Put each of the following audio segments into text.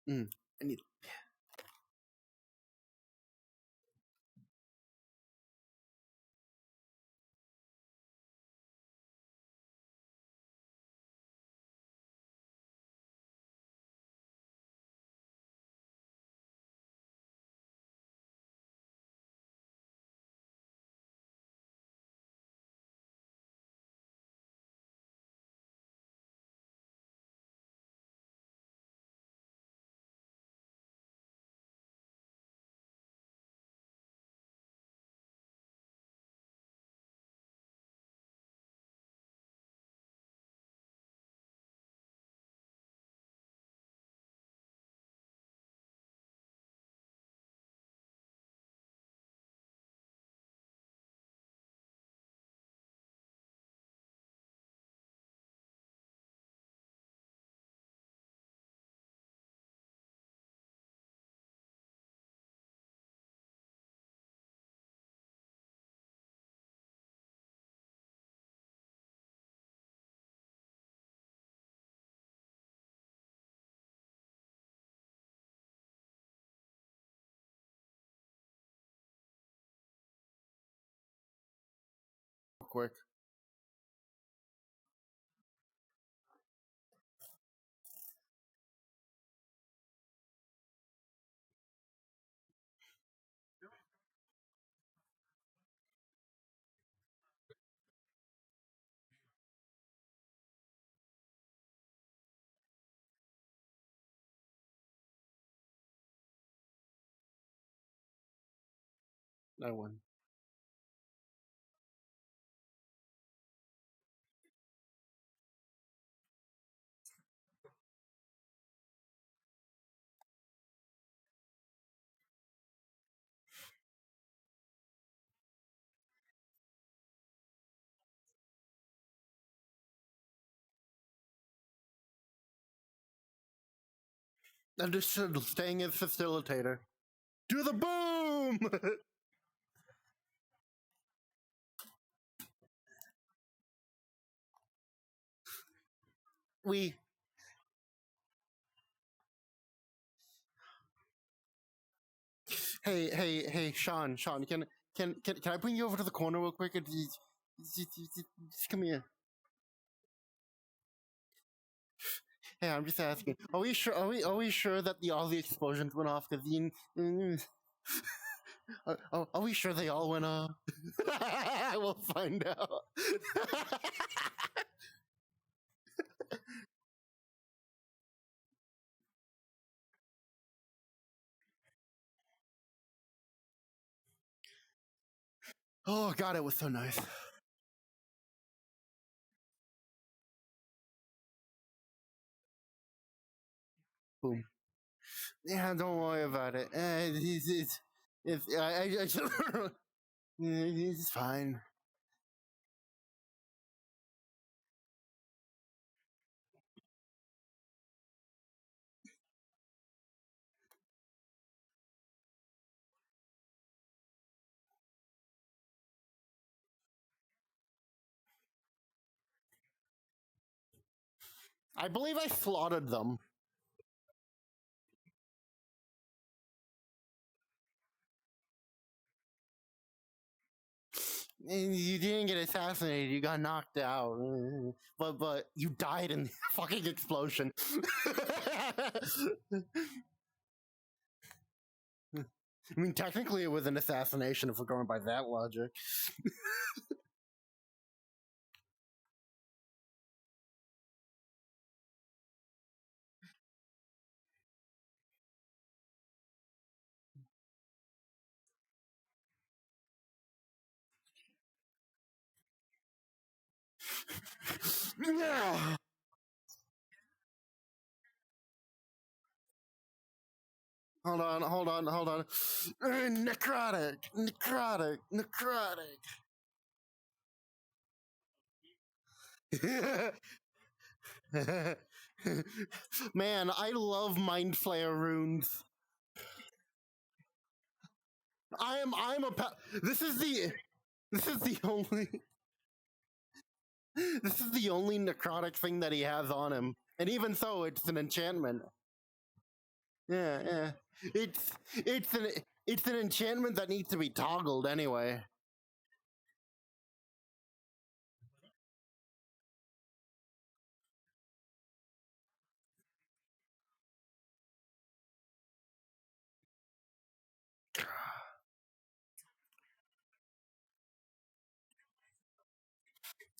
I need. Quick. I won. Understood. Staying as facilitator. Do the boom. we. Hey, Sean, can I bring you over to the corner real quick? Just come here. Hey, I'm just asking. Are we sure? Are we sure that all the explosions went off? Because are we sure they all went off? We'll find out. Oh God, it was so nice. Boom. Yeah, don't worry about it. It's fine. I believe I slaughtered them. You didn't get assassinated. You got knocked out. But you died in the fucking explosion. I mean, technically, it was an assassination if we're going by that logic. Yeah. Hold on. Necrotic. Man, I love Mind Flayer runes. This is the only this is the only necrotic thing that he has on him, and even so, it's an enchantment. Yeah, yeah. It's it's an it's an enchantment that needs to be toggled anyway.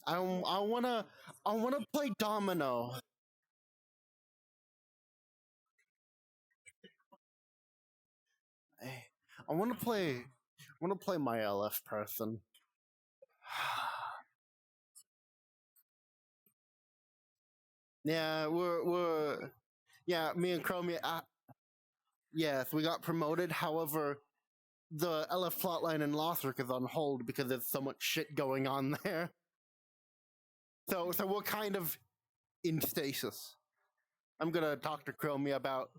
I wanna play domino. I wanna play my LF person. Yeah, we're yeah, me and Chromie. Yes, we got promoted. However, the LF plotline in Lothric is on hold because there's so much shit going on there. So we're kind of in stasis. I'm gonna talk to Chromie about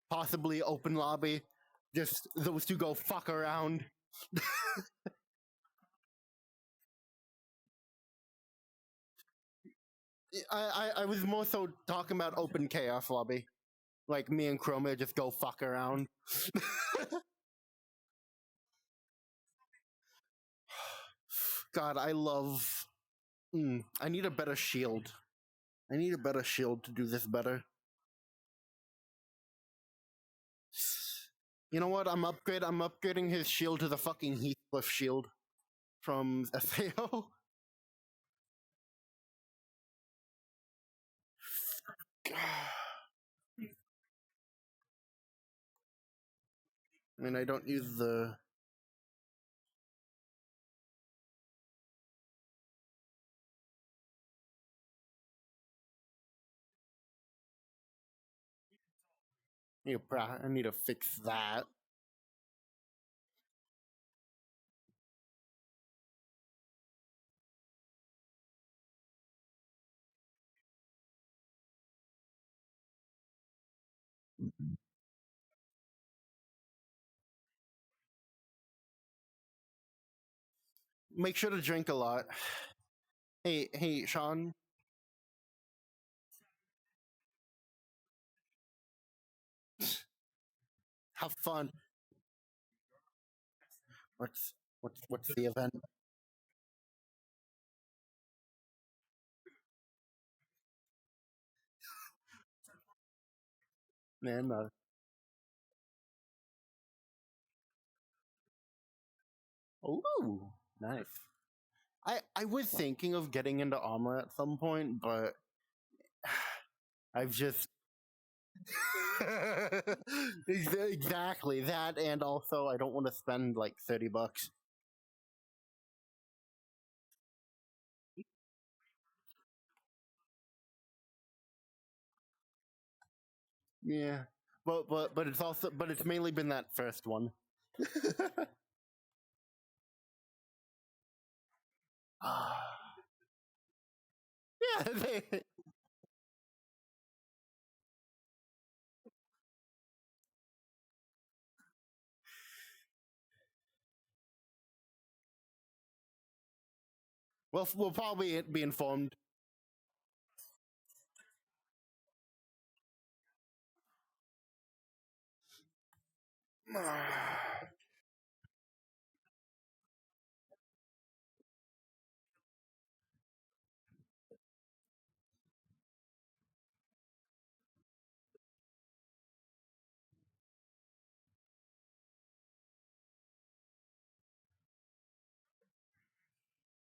possibly open lobby. Just those two go fuck around. I was more so talking about open chaos lobby. Like me and Chromia just go fuck around. God, I love. I need a better shield. I need a better shield to do this better. You know what? I'm upgrading his shield to the fucking Heathcliff shield from SAO. I mean, I don't use the. I need to fix that. Make sure to drink a lot. Hey, Sean. Have fun. What's the event? Man, ooh, nice. I was thinking of getting into armor at some point, but I've just exactly that, and also I don't want to spend like $30. Yeah, but it's also it's mainly been that first one. Yeah, we'll probably be informed.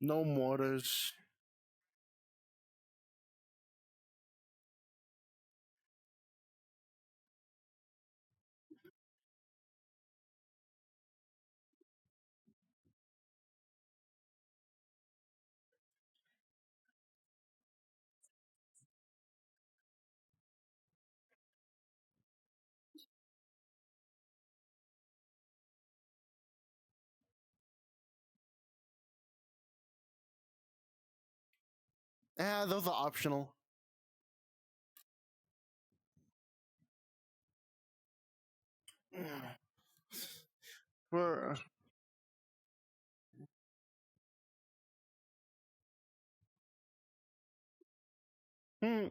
No mortars. Yeah, those are optional. For hmm,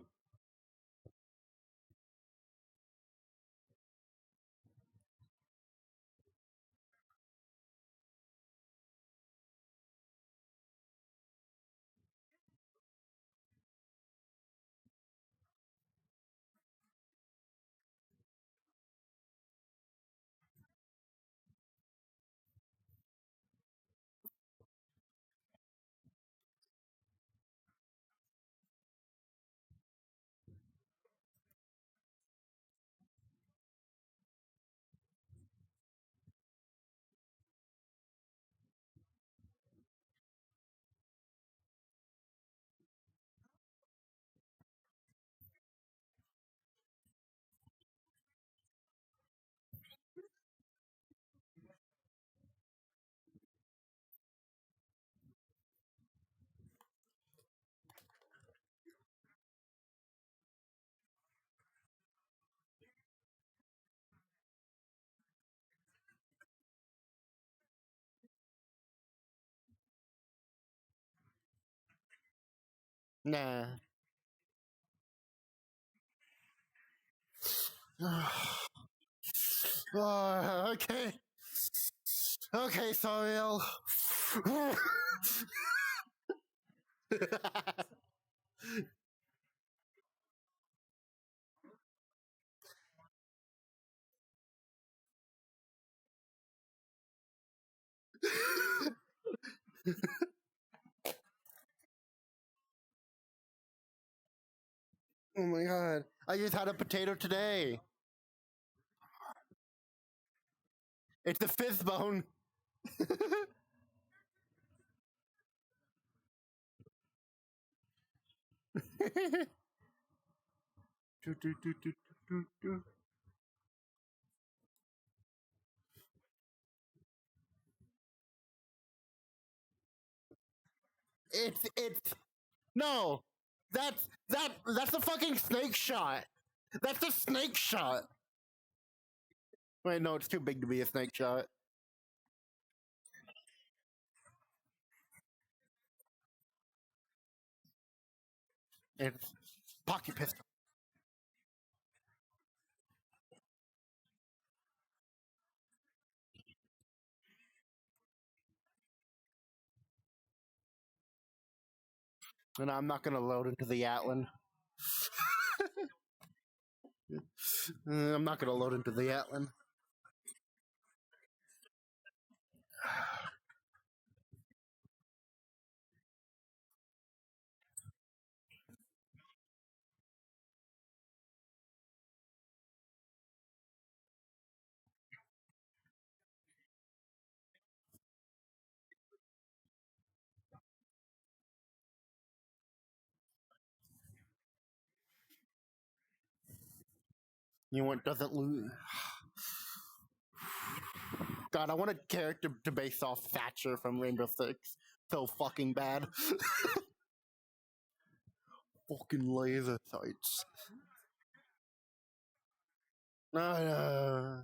Nah. Okay. Okay, sorry, I'll. Oh my god. I just had a potato today. It's the fifth bone. It's no. That's a fucking snake shot. That's a snake shot. Wait, no, it's too big to be a snake shot. It's pocket pistol. And I'm not gonna load into the Atlan. I'm not gonna load into the Atlan. You want doesn't lose. God, I want a character to base off Thatcher from Rainbow Six. So fucking bad. Fucking laser sights. Uh,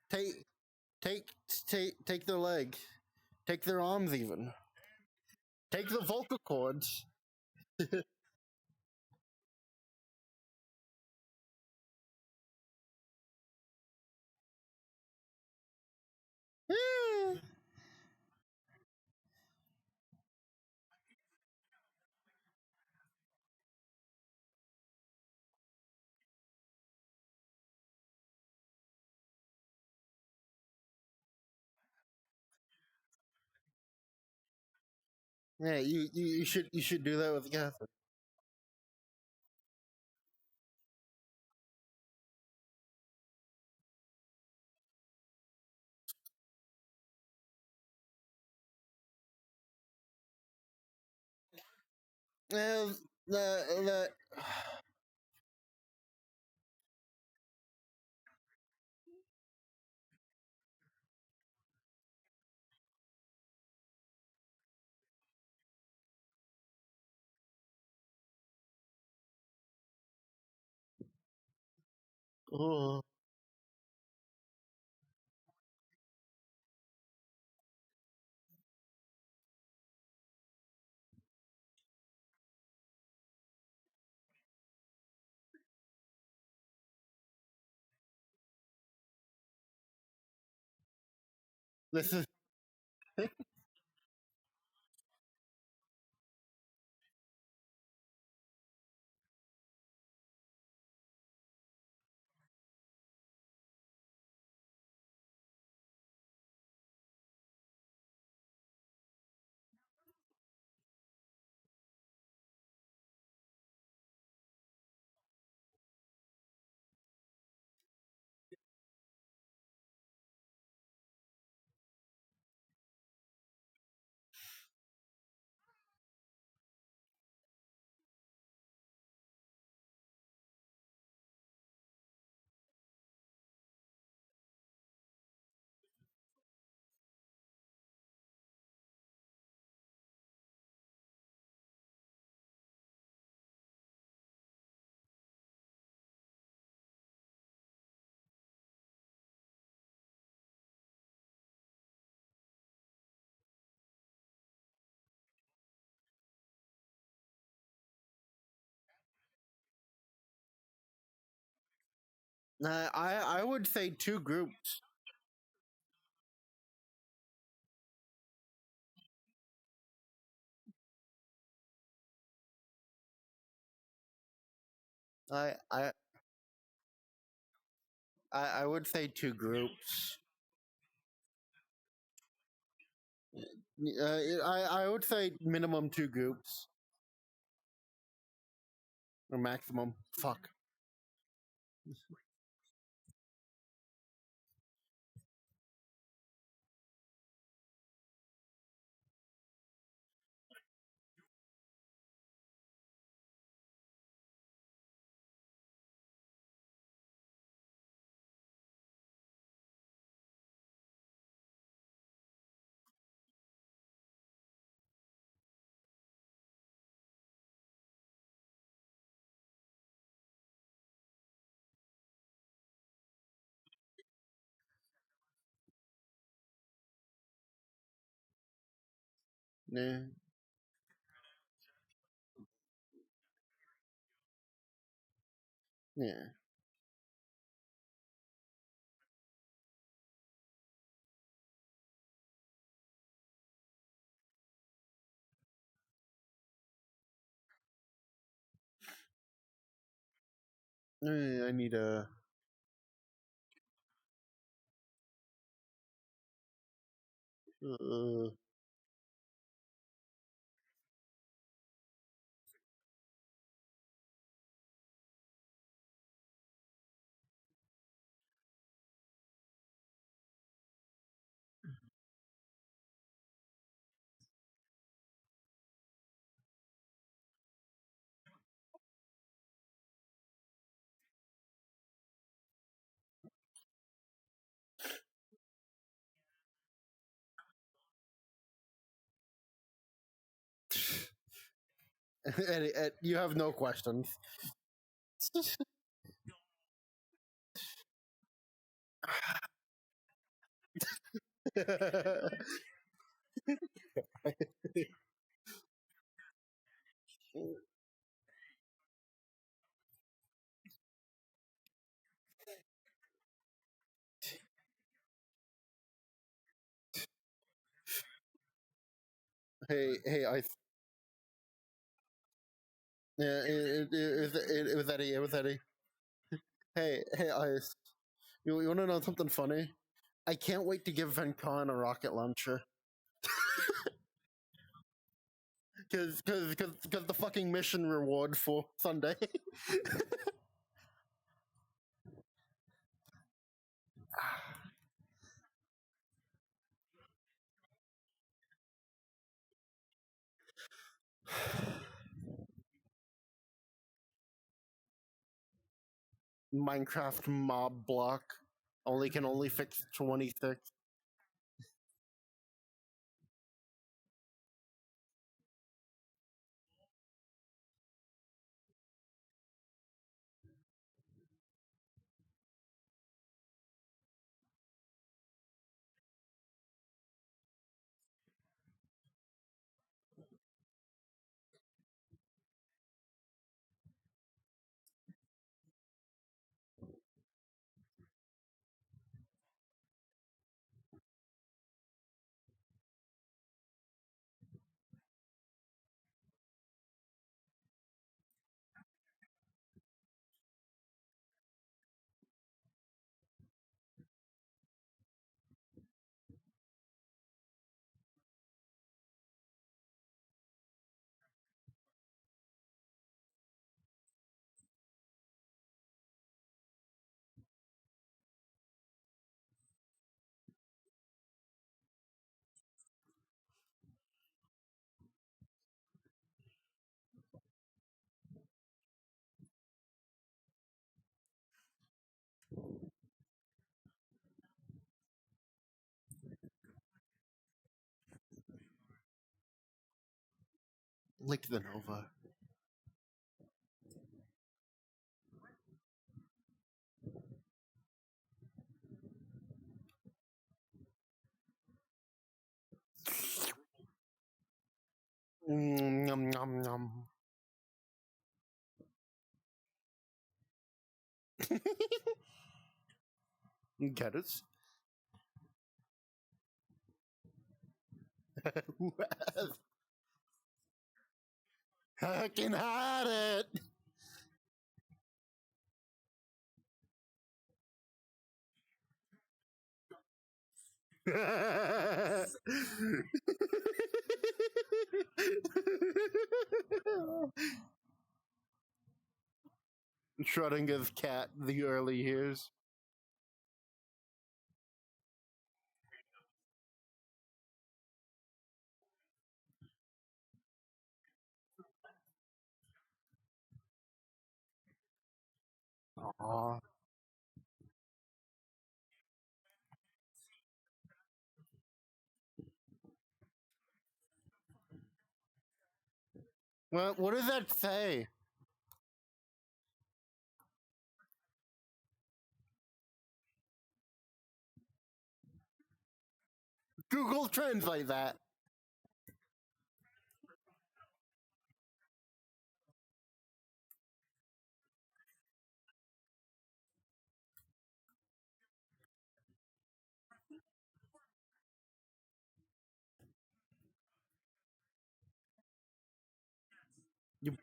take, take their leg. Take their arms, even. Take the vocal cords. Yeah, you should do that with Catherine. The oh, this is I would say two groups. I I I would say two groups. I would say minimum two groups or maximum. Fuck. Yeah, yeah. I need a. Uh, you have no questions. Hey, yeah, it was Eddie. It was Eddie. Hey, Ice. You want to know something funny? I can't wait to give Vencaryn a rocket launcher because the fucking mission reward for Sunday. Minecraft mob block only fix 26. Like the Nova. Yum, yum, yum. Get it? I can hide it. Schrodinger's cat, the early years. Aw. Well, what does that say? Google translate that. You,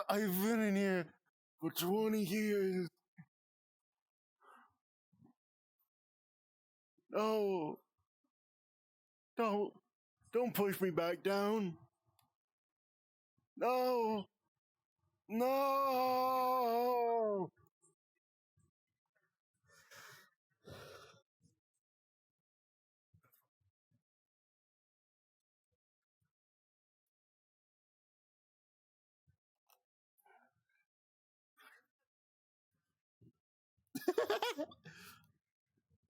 I've been in here for 20 years. Oh, don't, don't push me back down. No, no.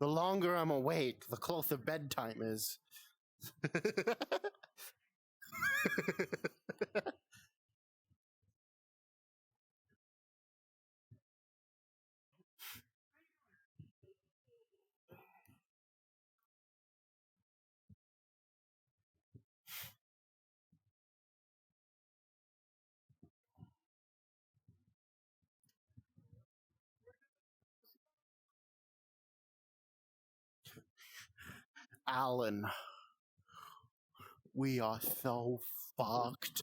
The longer I'm awake, the closer bedtime is. Alan, we are so fucked.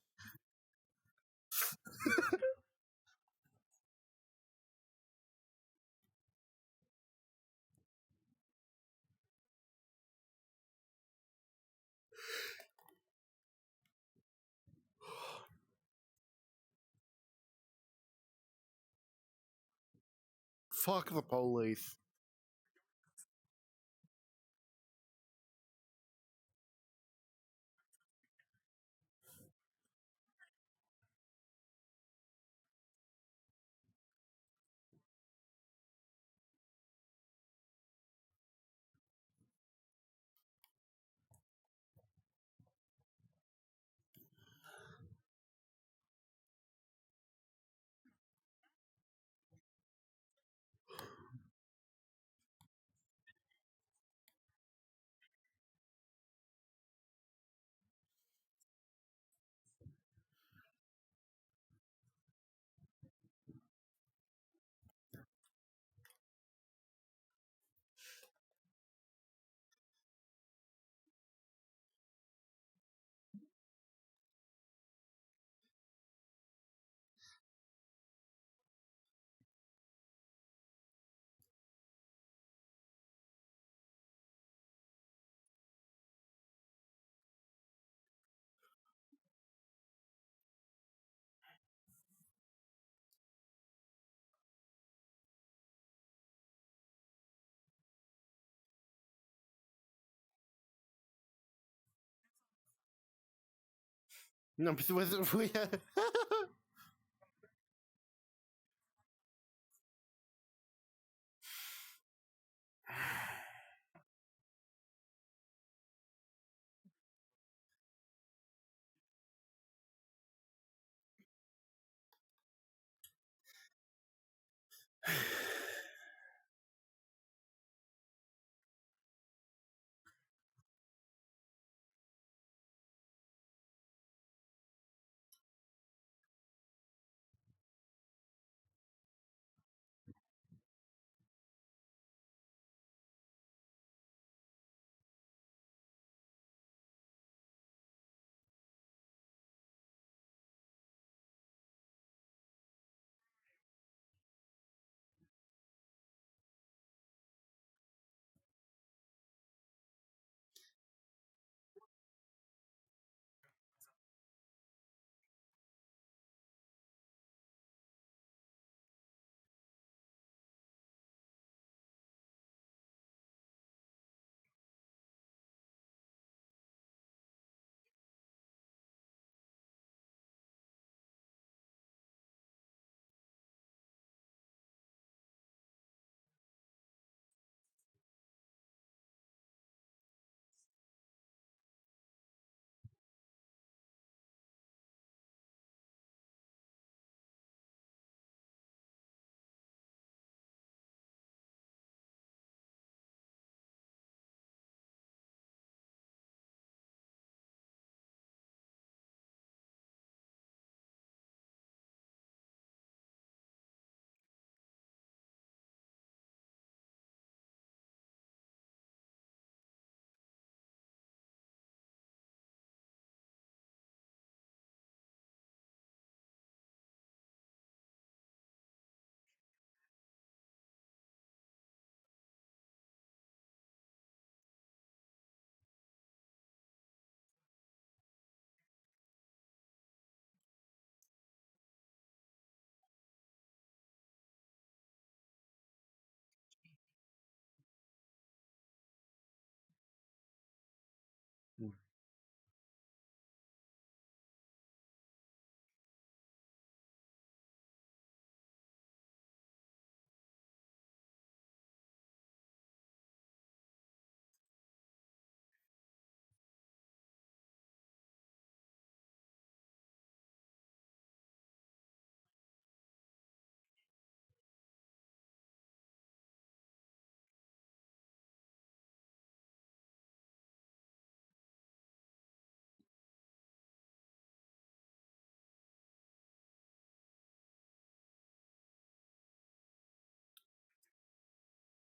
Fuck the police. No, but we,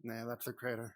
nah, that's a crater.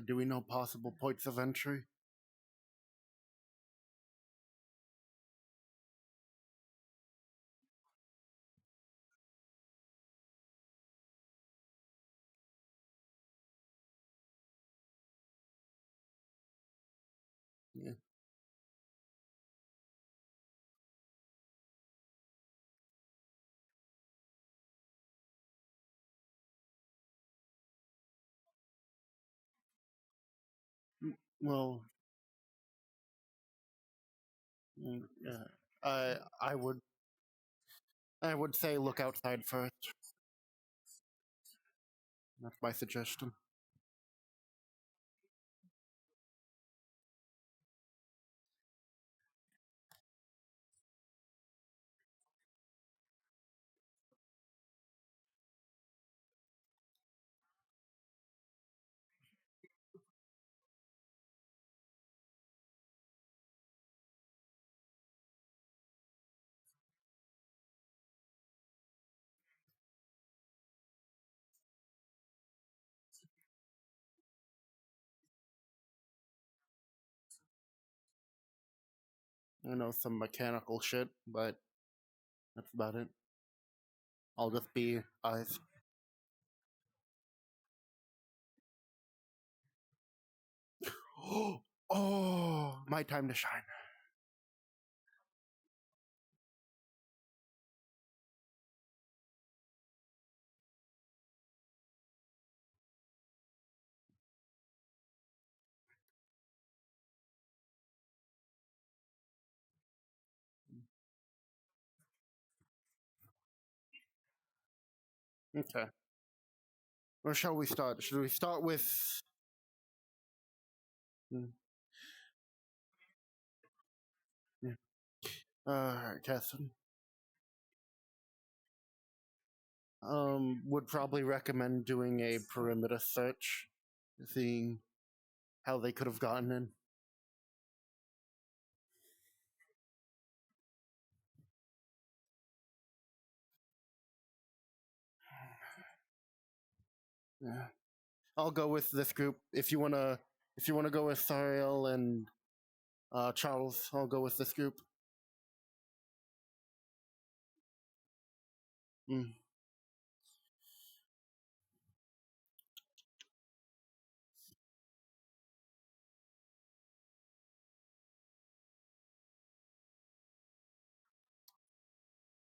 Do we know possible points of entry? Yeah. Well, yeah. I would say look outside first. That's my suggestion. I know some mechanical shit, but that's about it. I'll just be eyes. Oh, my time to shine. Okay. Where shall we start? Should we start with? Hmm, hmm. Catherine. Would probably recommend doing a perimeter search, seeing how they could have gotten in. Yeah. I'll go with this group. If you wanna go with Sariel and Charles, I'll go with this group. Mm.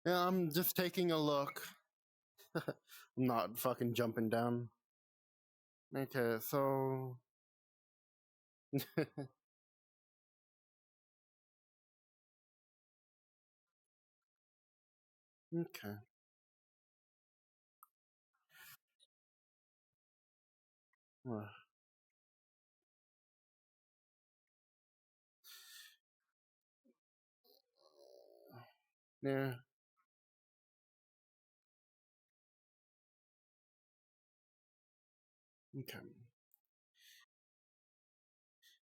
Yeah, I'm just taking a look. I'm not fucking jumping down. Okay, so okay. Uh, yeah. Okay.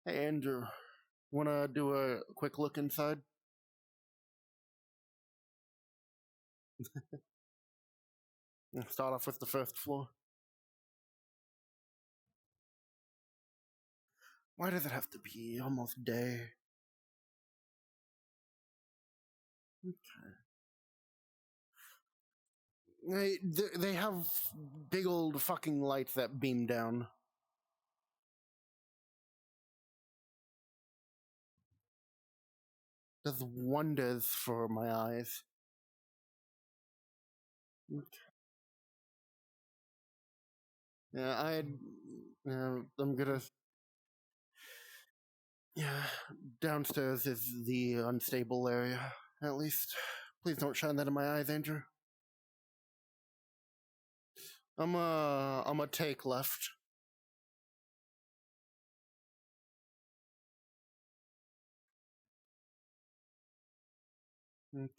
Hey Andrew, wanna do a quick look inside? Start off with the first floor. Why does it have to be almost day? They have big old fucking lights that beam down. Does wonders for my eyes. Yeah, I'm gonna. Yeah, downstairs is the unstable area. At least, please don't shine that in my eyes, Andrew. I'm a take left. Okay.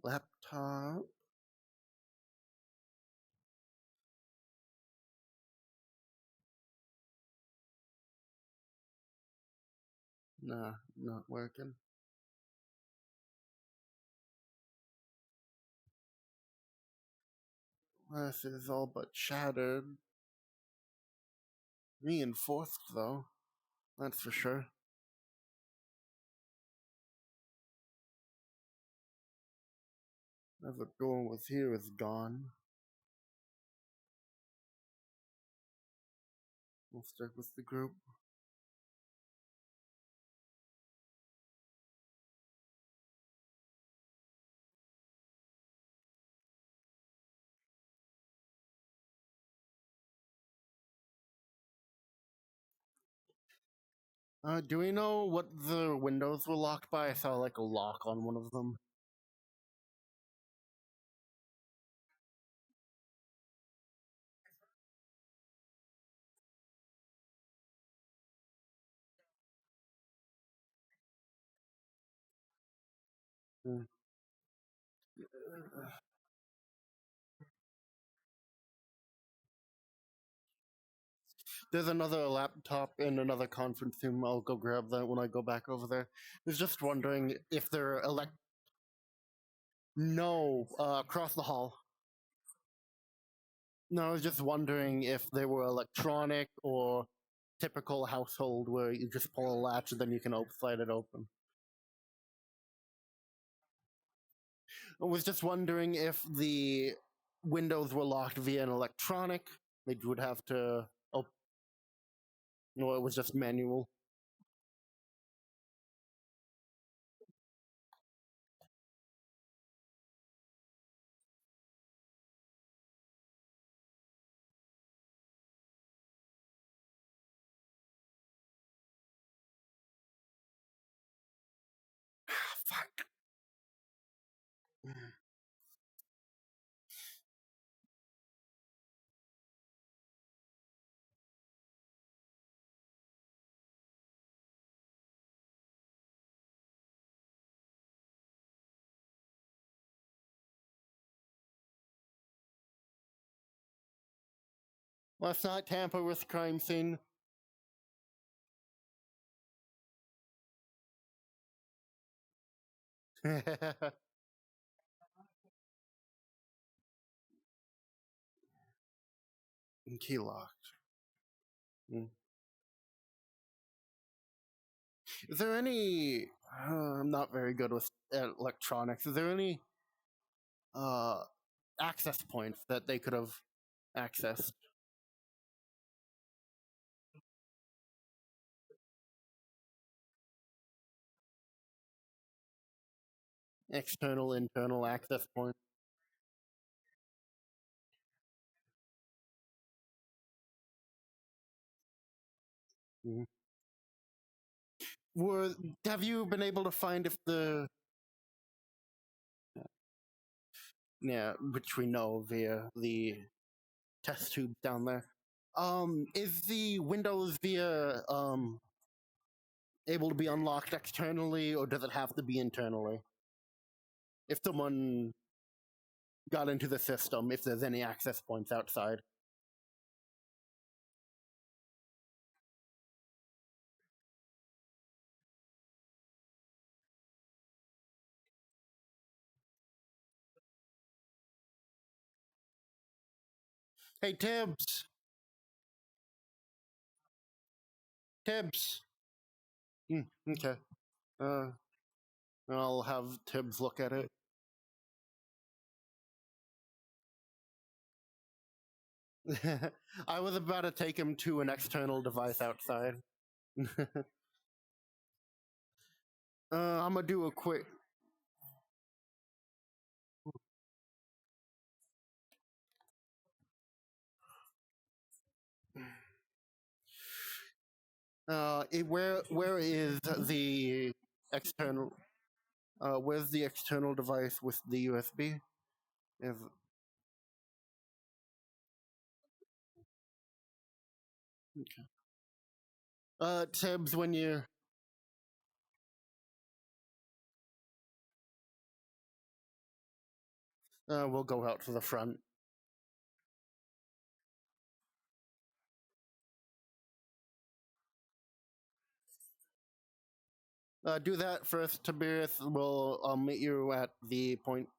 Laptop. Nah, not working. This is all but shattered. Reinforced, though. That's for sure. Whatever door was here is gone. We'll stick with the group. Do we know what the windows were locked by? I saw like a lock on one of them. Hmm. There's another laptop in another conference room. I'll go grab that when I go back over there. I was just wondering if they're No, across the hall. No, I was just wondering if they were electronic or typical household where you just pull a latch and then you can slide it open. I was just wondering if the windows were locked via an electronic. They would have to open. No, it was just manual. Fuck. Let's not tamper with crime scene. Key locked. Mm. Is there any? I'm not very good with electronics. Is there any uh, access points that they could have accessed? External, internal access points. Mhm. Were Have you been able to find if the yeah, which we know via the test tube down there? Is the Windows via able to be unlocked externally, or does it have to be internally? If someone got into the system, if there's any access points outside. Hey, Tibbs. Okay. Uh, I'll have Tibbs look at it. I was about to take him to an external device outside. I'm gonna do a quick. Where is the external? Where's the external device with the USB? Is okay. Tibbs, when you we'll go out to the front. Do that first, Tiberius. I'll meet you at the point.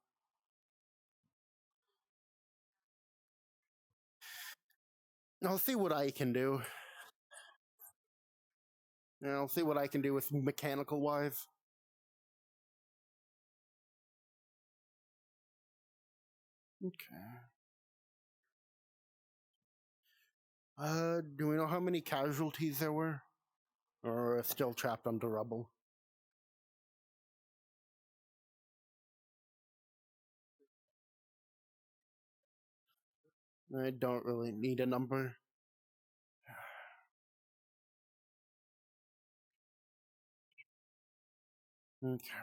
I'll see what I can do. I'll see what I can do with mechanical wise. Okay. Do we know how many casualties there were? Or still trapped under rubble? I don't really need a number. Okay.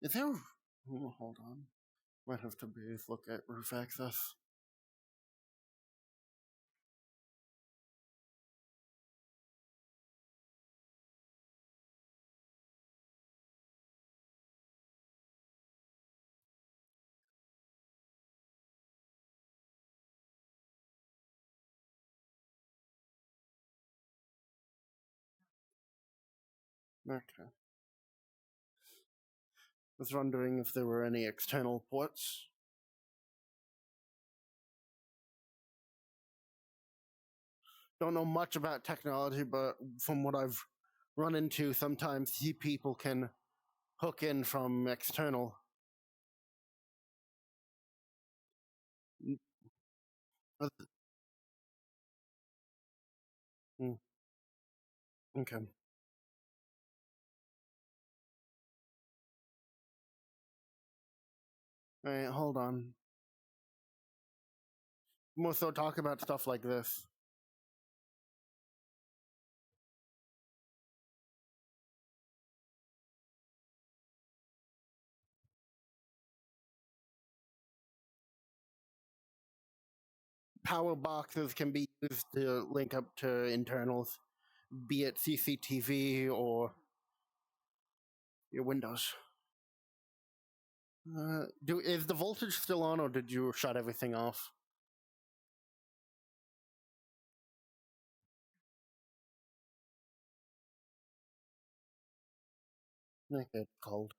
Is there? Oh, hold on. Might have to look at roof access. Okay. Was wondering if there were any external ports. Don't know much about technology, but from what I've run into, sometimes people can hook in from external. Mm, okay. All right, hold on. More so talk about stuff like this. Power boxes can be used to link up to internals, be it CCTV or your Windows. Is the voltage still on, or did you shut everything off? Okay, cold.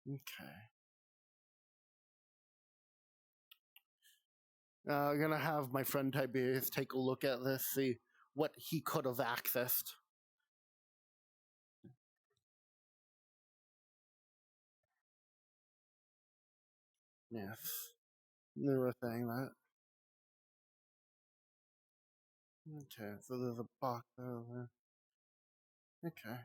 Okay. I'm gonna have my friend Tiberius take a look at this, see what he could have accessed. Yes, they were saying that. Okay, so there's a box over there. Okay.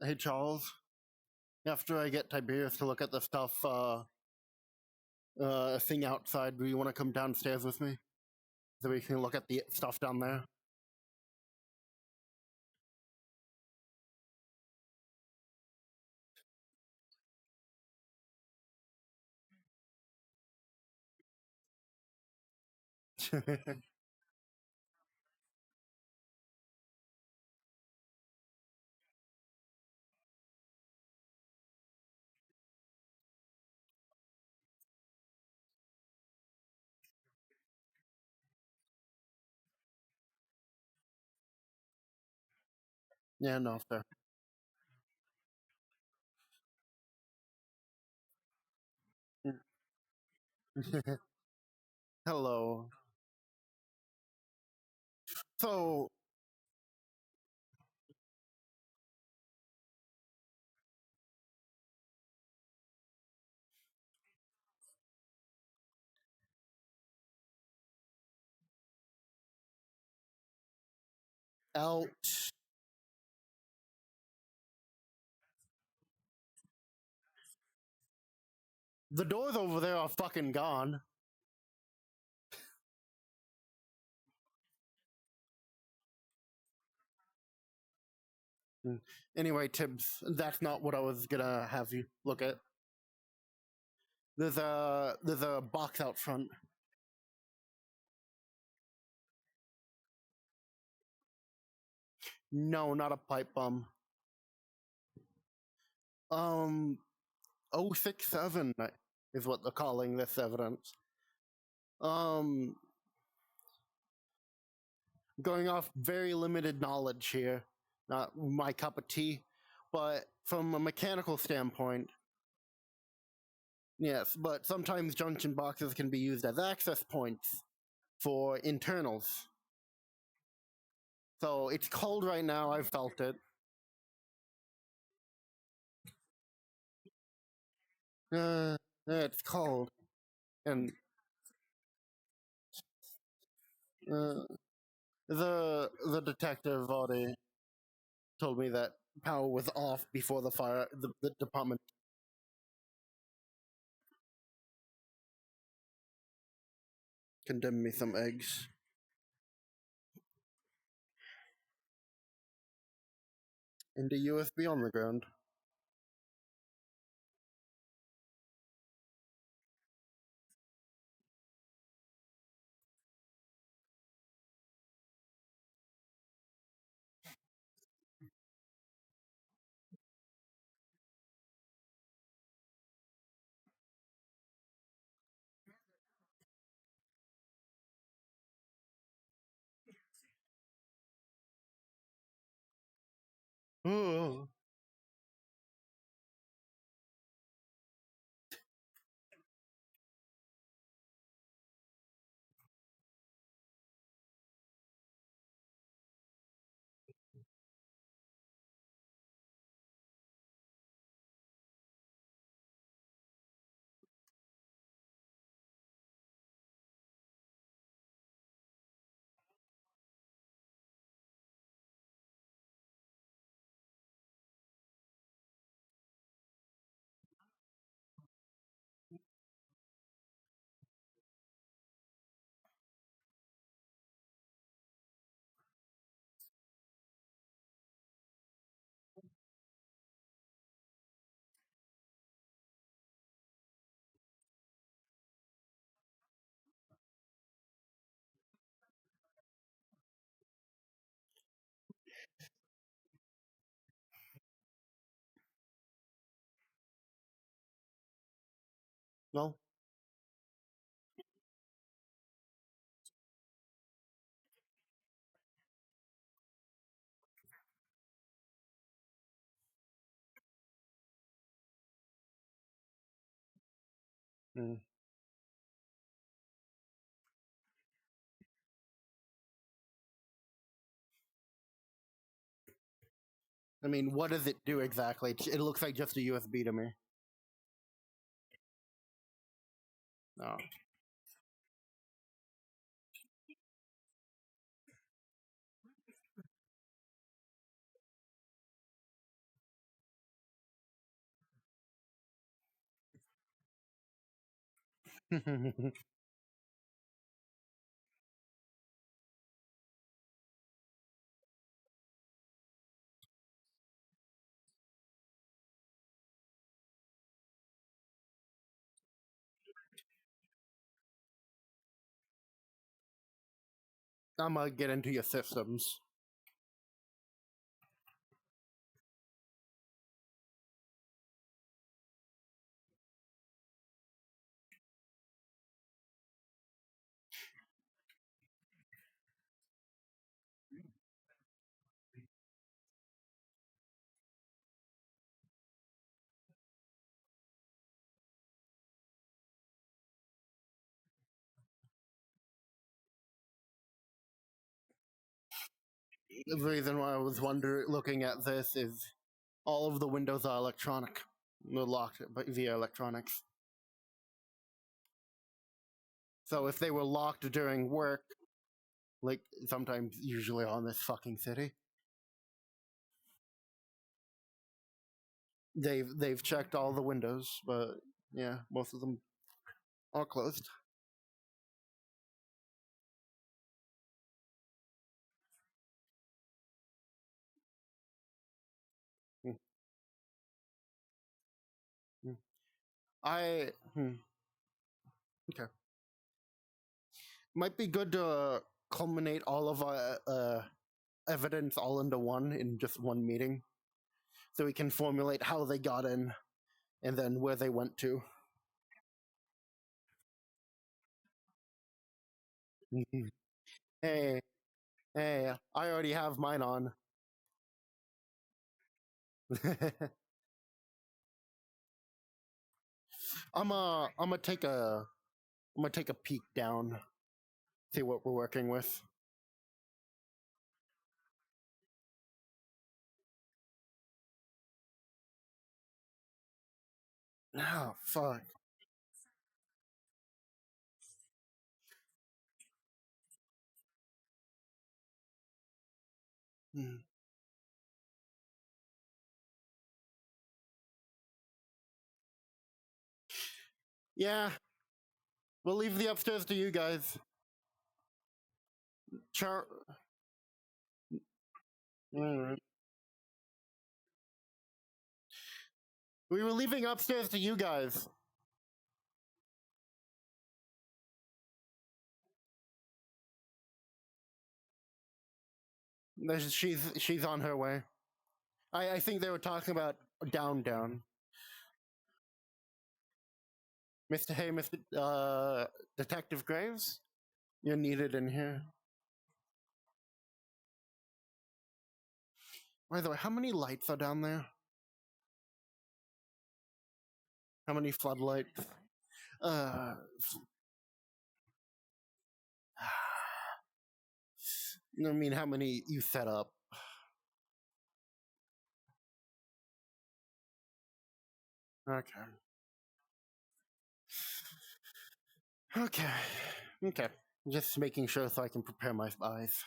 Hey Charles, after I get Tiberius to look at the stuff, thing outside, do you want to come downstairs with me so we can look at the stuff down there? Yeah, no, fair. Hello. So, out. The doors over there are fucking gone. Mm. Anyway, Tibbs, that's not what I was gonna have you look at. There's a box out front. No, not a pipe bomb. Um, 067 is what they're calling this evidence. Um, Going off very limited knowledge here, not my cup of tea, but from a mechanical standpoint, yes, but sometimes junction boxes can be used as access points for internals. So it's cold right now. I felt it. It's cold, and uh, the detective already told me that power was off before the department condemned me some eggs. And the USB on the ground. Oh. Well, mm. I mean, what does it do exactly? It looks like just a USB to me. Oh. I'm gonna get into your systems. The reason why I was looking at this is all of the windows are electronic. They're locked via electronics. So if they were locked during work, like sometimes, usually on this fucking city, they've checked all the windows, but yeah, most of them are closed. Mm, mm. I okay. Might be good to culminate all of our evidence all into one in just one meeting, so we can formulate how they got in and then where they went to. Hey, hey, I already have mine on. I'm gonna take a peek down, see what we're working with. Oh, fuck. Hmm. Yeah, we'll leave the upstairs to you guys. Char. Alright. We were leaving upstairs to you guys. She's on her way. I think they were talking about down. Mr. Hey, Mr. Detective Graves, you're needed in here. By the way, how many lights are down there? How many floodlights? Uh, I mean, how many you set up? Okay. Okay. Okay. Just making sure so I can prepare my eyes.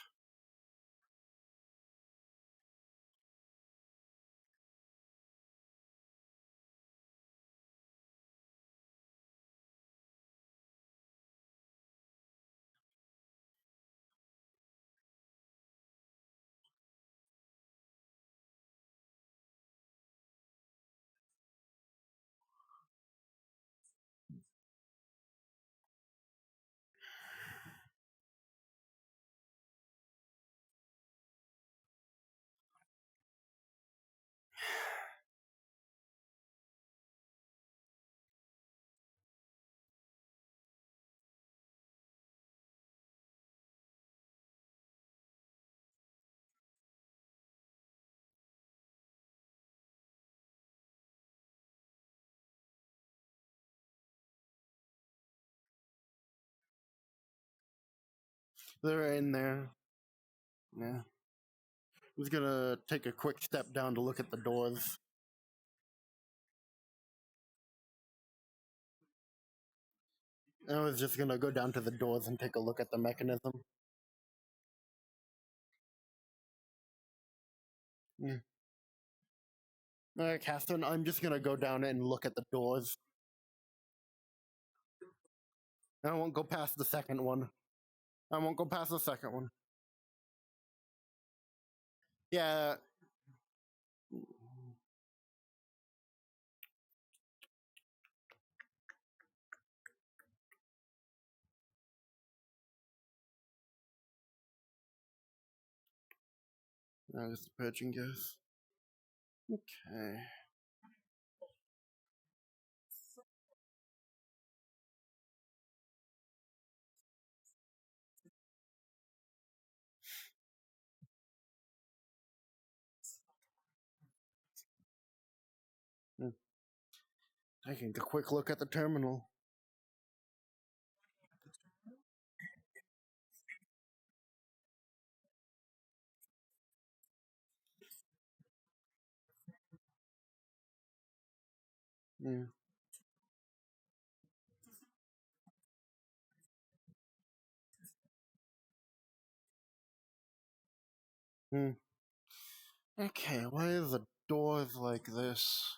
They're in there. Yeah. I was gonna take a quick step down to look at the doors. I was just gonna go down to the doors and take a look at the mechanism. Yeah. All right, Catherine, I'm just gonna go down and look at the doors. I won't go past the second one. I won't go past the second one. Yeah. Just the purging gas. Okay. Hmm. Taking a quick look at the terminal. Yeah. Hmm. Okay, why are the doors like this?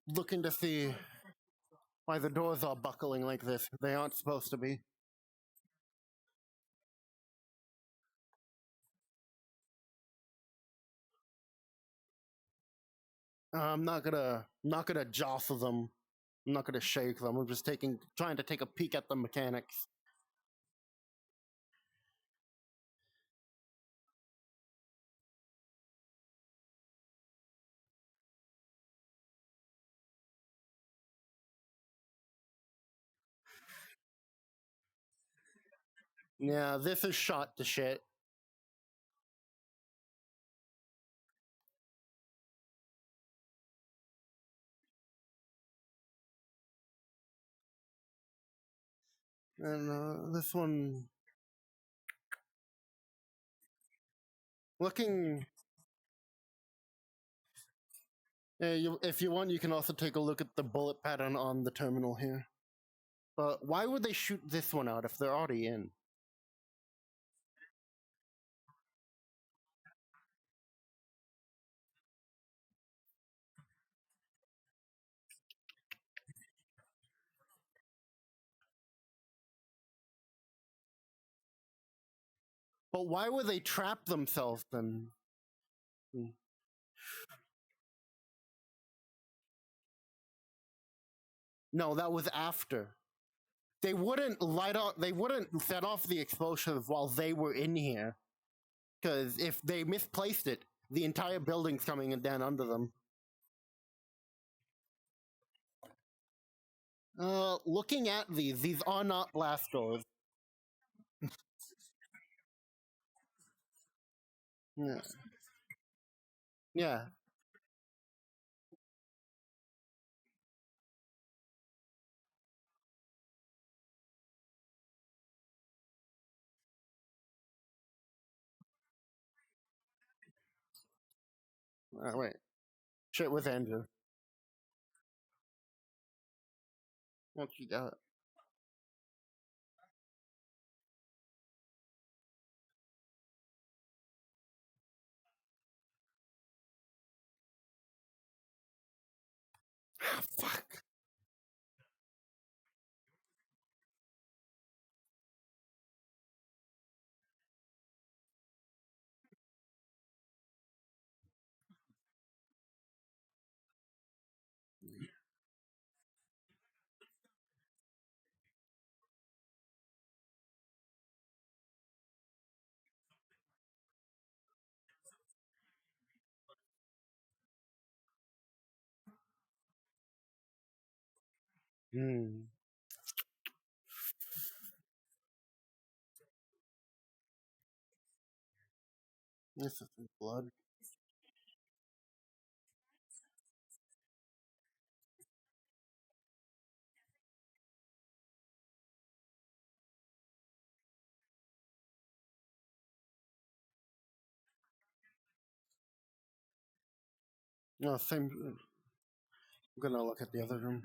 Looking to see why the doors are buckling like this. They aren't supposed to be. I'm not gonna jostle them. I'm not gonna shake them. I'm just trying to take a peek at the mechanics. Yeah, this is shot to shit. And this one, Looking, if you want, you can also take a look at the bullet pattern on the terminal here. But why would they shoot this one out if they're already in? But why would they trap themselves then? Hmm. No, that was after. They wouldn't light off. They wouldn't set off the explosives while they were in here, because if they misplaced it, the entire building's coming down under them. Looking at these are not blast doors. Yeah. Yeah. Wait. Shit with Andrew. What you got? Fuck. Hmm. This is blood. No, same. I'm gonna look at the other room.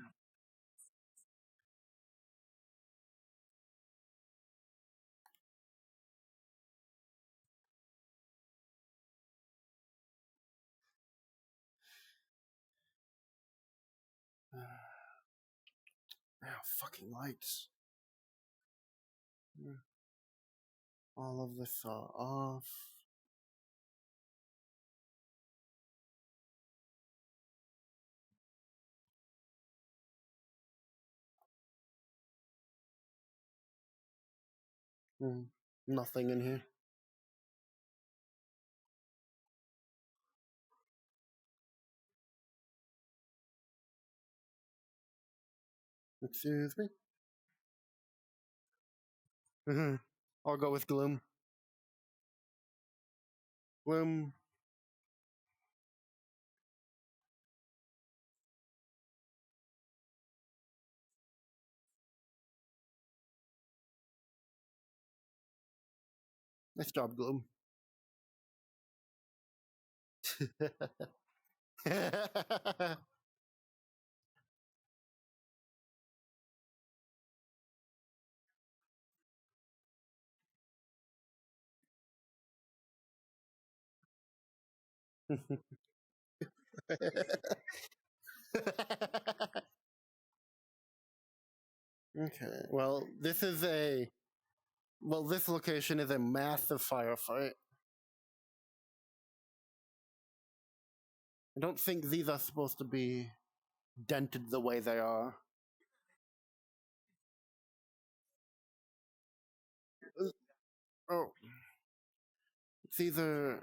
Fucking lights. All of this are off. Hmm. Nothing in here. Excuse me. I'll go with gloom. Gloom. Nice job, gloom. Okay. This location is a massive firefight. I don't think these are supposed to be dented the way they are. Oh, it's either.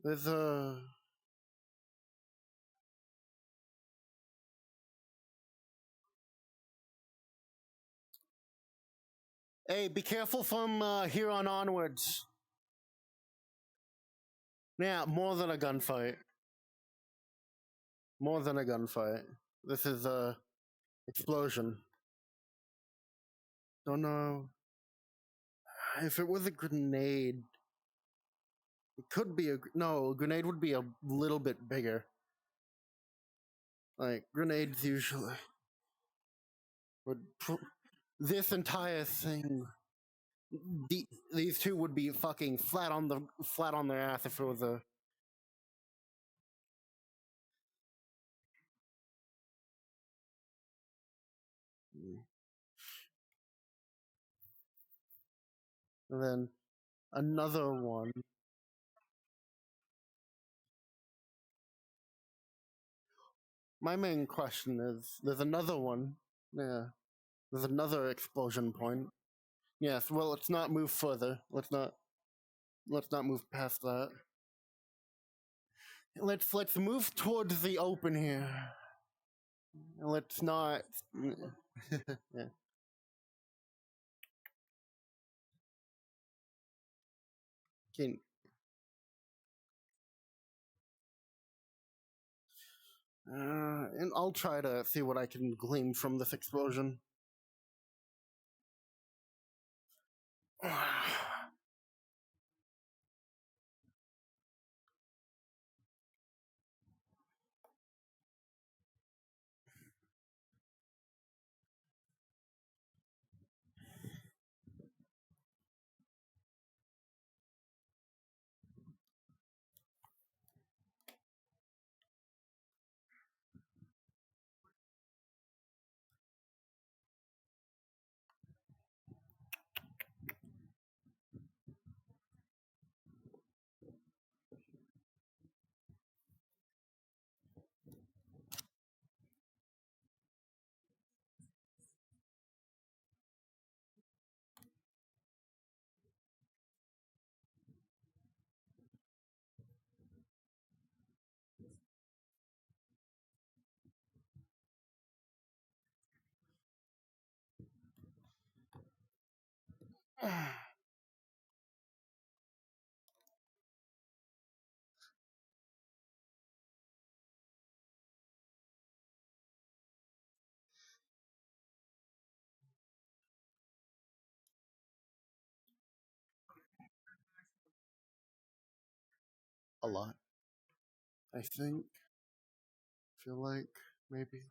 There's a. Hey, be careful from here on onwards. Yeah, more than a gunfight. More than a gunfight. This is a explosion. Don't know if it was a grenade. It could be no. A grenade would be a little bit bigger. Like grenades usually would. This entire thing. These two would be fucking flat on their ass if it was a. And then another one. My main question is: there's another one. Yeah, there's another explosion point. Yes. Well, let's not move further. Let's not move past that. Let's move towards the open here. Let's not. Yeah. Can, and I'll try to see what I can glean from this explosion. A lot, I think. Feel like maybe.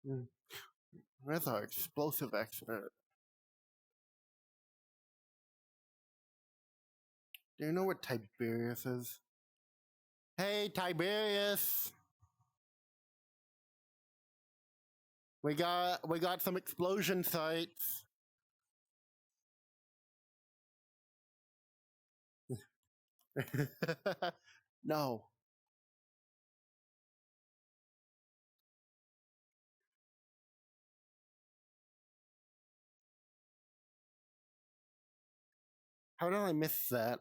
Mm. Where's our explosive expert? Do you know what Tiberius is? Hey, Tiberius! We got some explosion sites. No. How did I miss that?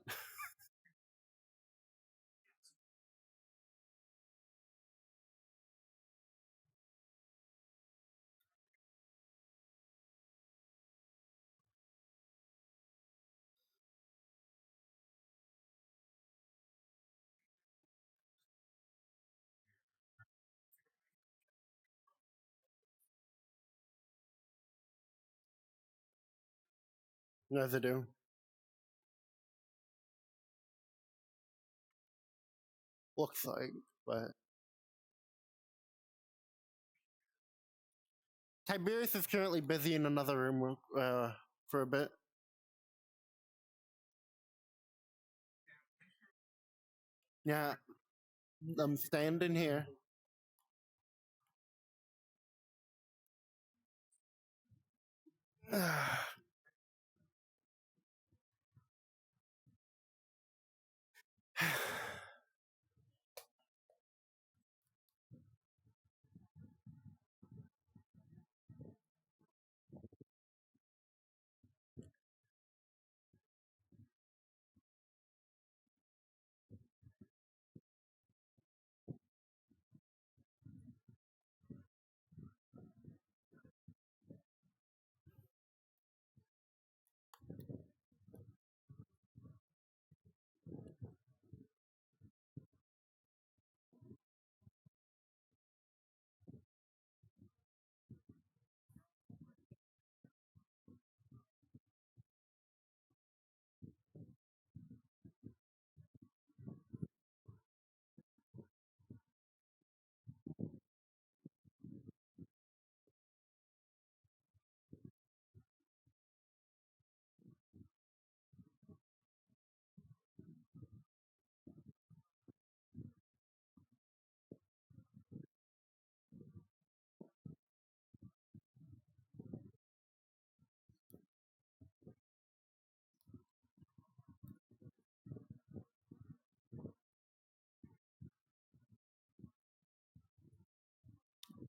As I do. Looks like, but Tiberius is currently busy in another room for a bit. Yeah, I'm standing here.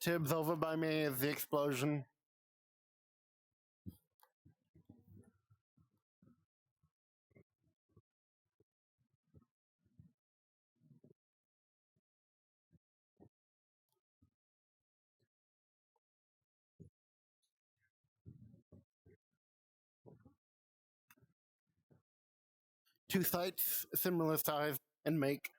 Tibbs over by me is the explosion. Two sites, similar size and make.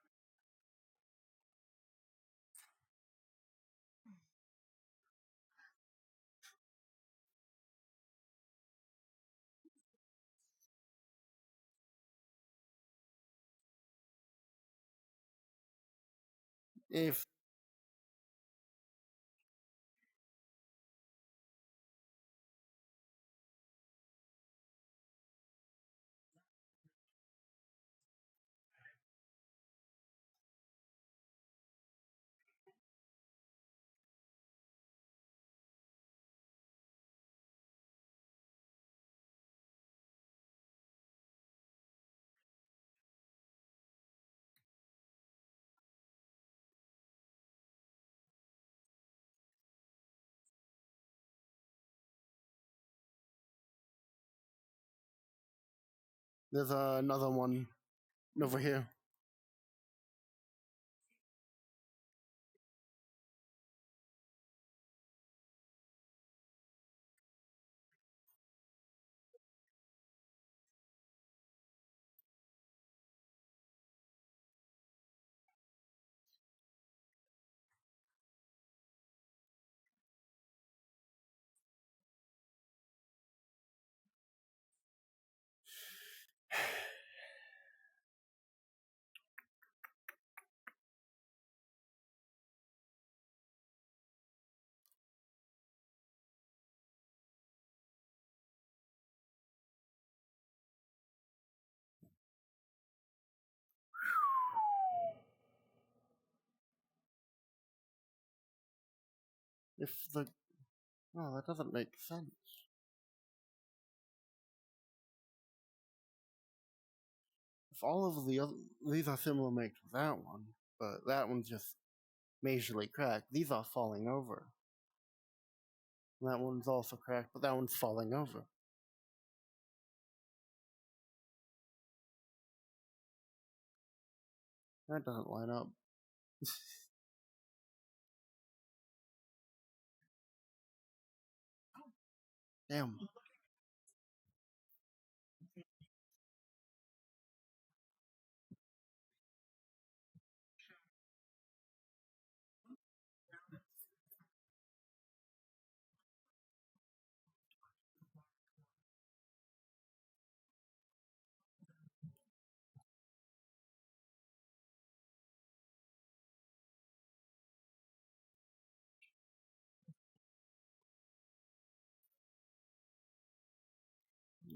If there's another one over here. If the oh, that doesn't make sense. If all of the other these are similar makes to that one, but that one's just majorly cracked. These are falling over. That one's also cracked, but that one's falling over. That doesn't line up. Damn.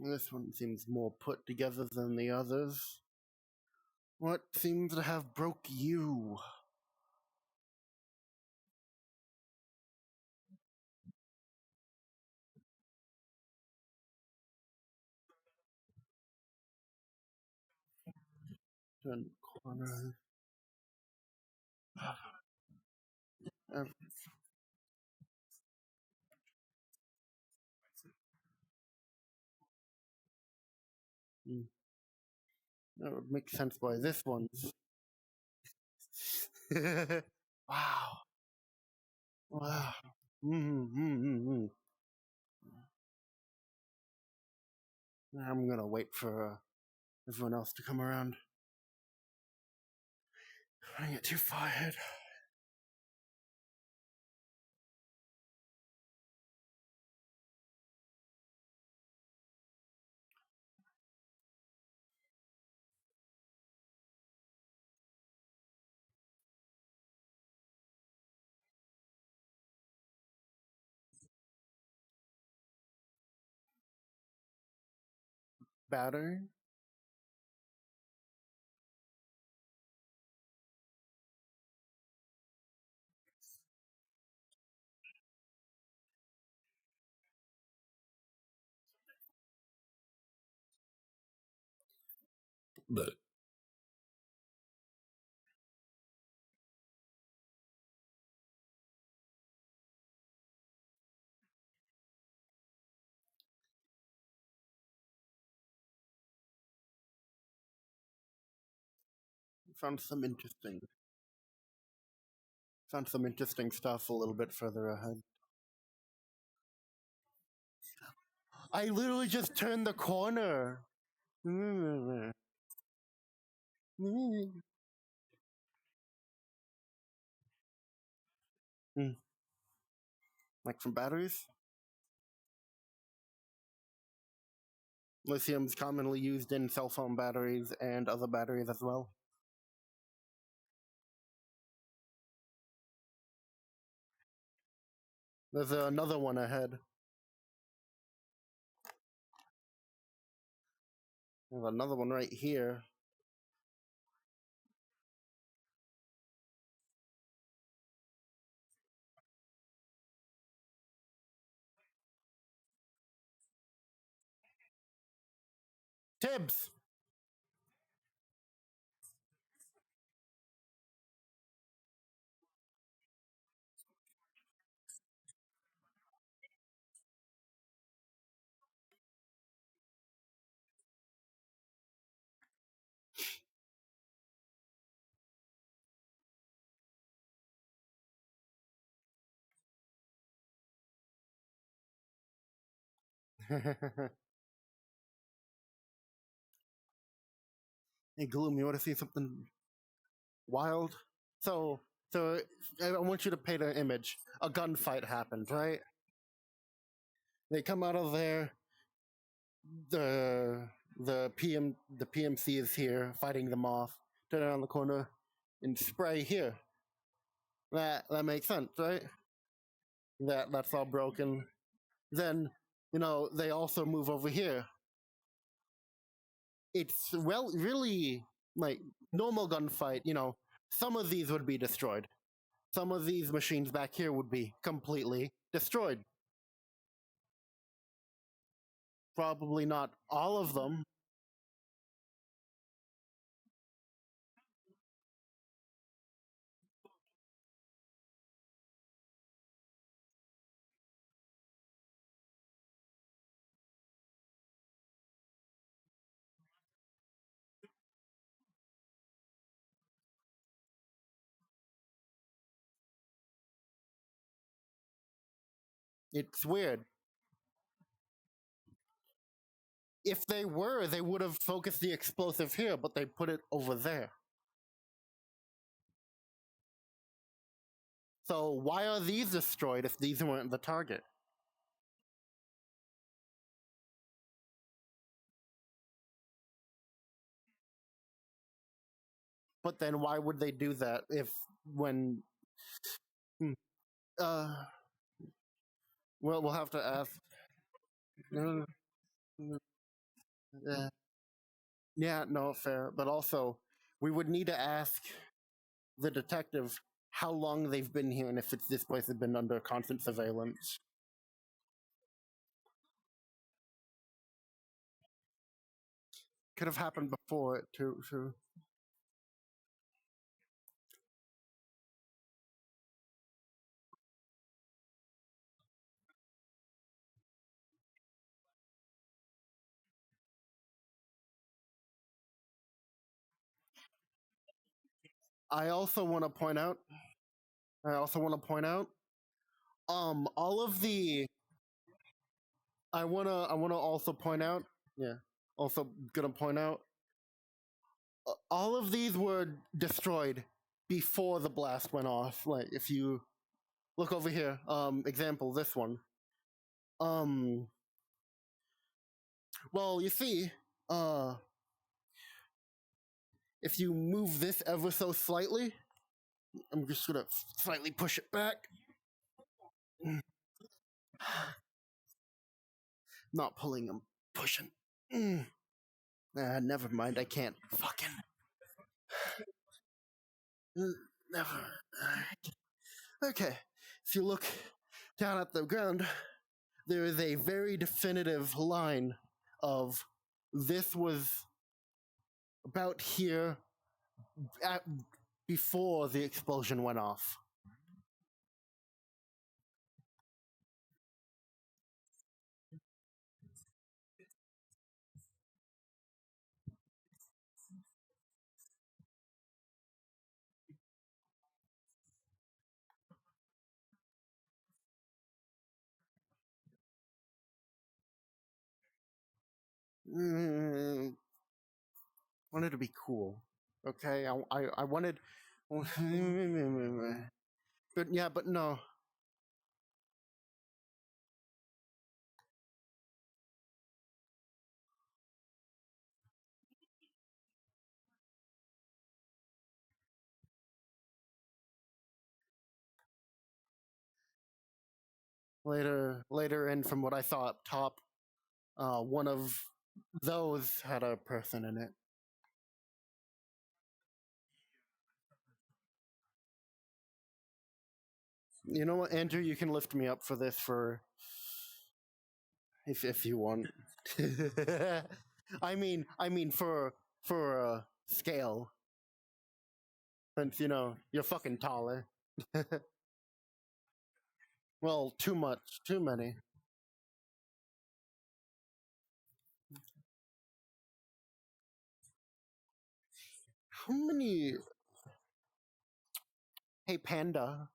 This one seems more put together than the others. What seems to have broke you? Turn corner. Uh, hmm, that would make sense why this one's. Wow. Wow. Mm-hmm. I'm gonna wait for everyone else to come around. I get too far ahead. Battery? But Found some interesting. Found some interesting stuff a little bit further ahead. I literally just turned the corner. Mm. Like from batteries? Lithium is commonly used in cell phone batteries and other batteries as well. There's another one ahead. There's another one right here. Tibbs! Hey, Gloom, you want to see something wild? So, so I want you to paint an image. A gunfight happens, right? They come out of there. The the PMC is here fighting them off. Turn around the corner and spray here. That makes sense, right? That's all broken. Then they also move over here. It's really like normal gunfight. Some of these would be destroyed. Some of these machines back here would be completely destroyed. Probably not all of them. It's weird. If they were, they would have focused the explosive here, but they put it over there. So why are these destroyed if these weren't the target? But then why would they do that if when hmm, uh well we'll have to ask uh, yeah, no, fair. But also we would need to ask the detective how long they've been here and if it's this place has been under constant surveillance. Could have happened before it too. I also want to point out I also want to point out all of the I want to also point out, yeah, also gonna point out all of these were destroyed before the blast went off. Like if you look over here, example this one. Um well, you see, uh if you move this ever so slightly, I'm just gonna slightly push it back. Not pulling, I'm pushing. Never mind, I can't fucking never. Okay, if you look down at the ground, there is a very definitive line of this was about here at, before the explosion went off. mm, wanted to be cool. Okay, I wanted, but yeah, but no. Later in from what I saw up top, one of those had a person in it. You know what, Andrew? You can lift me up for this for if you want. I mean for scale, since you're fucking taller. Well, too much, too many. How many? Hey, Panda.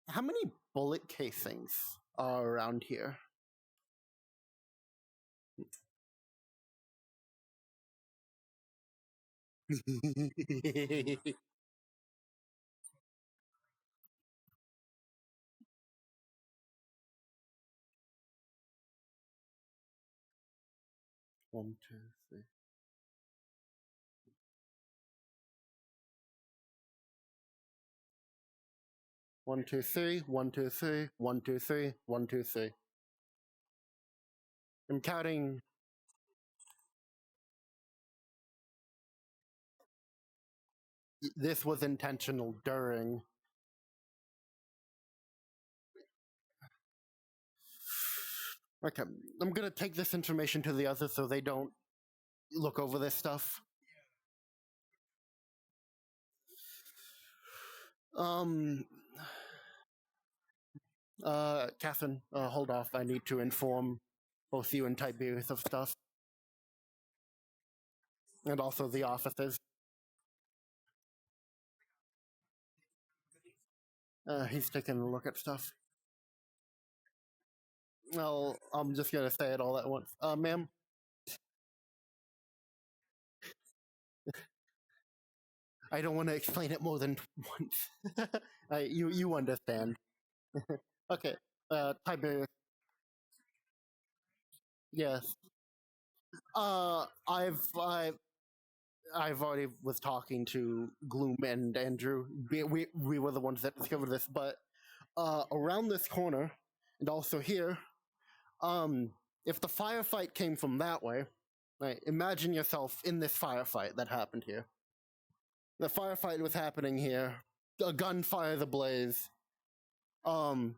How many bullet casings are around here? One, two, three. One, two, three. One, two, three. One, two, three. One, two, three. I'm counting. This was intentional during. Okay, I'm gonna take this information to the others so they don't look over this stuff. Um, Catherine, hold off. I need to inform both you and Tiberius of stuff, and also the officers. He's taking a look at stuff. Well, I'm just gonna say it all at once. Ma'am, I don't want to explain it more than once. You understand. Okay. Tiberius. Yes. I've already was talking to Gloom and Andrew. We were the ones that discovered this, but around this corner and also here, um, if the firefight came from that way, right? Imagine yourself in this firefight that happened here. The firefight was happening here. A gunfire ablaze. Um,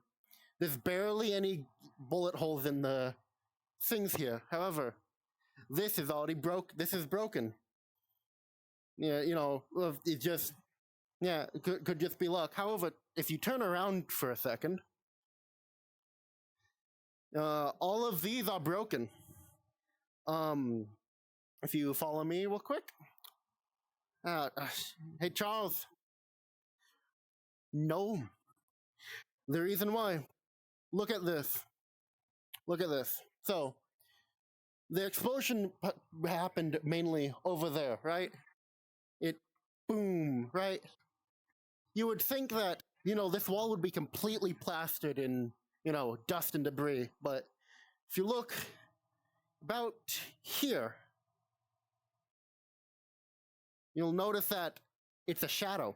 there's barely any bullet holes in the things here. However, this is already broke. This is broken. Yeah, it just it could just be luck. However, if you turn around for a second, all of these are broken. Um, if you follow me real quick. Uh, uh, hey Charles. No, the reason why. Look at this. Look at this. So the explosion happened mainly over there, right? It boom, right? You would think that this wall would be completely plastered in dust and debris, but if you look about here, you'll notice that it's a shadow.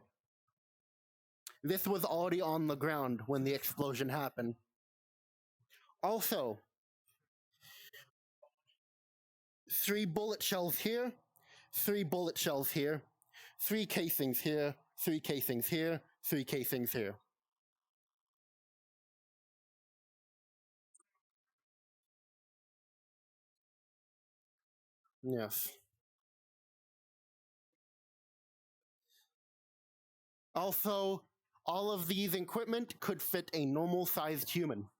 This was already on the ground when the explosion happened. Also, 3 bullet shells here, 3 bullet shells here, 3 casings here, 3 casings here, 3 casings here. Yes. Also, all of these equipment could fit a normal sized human.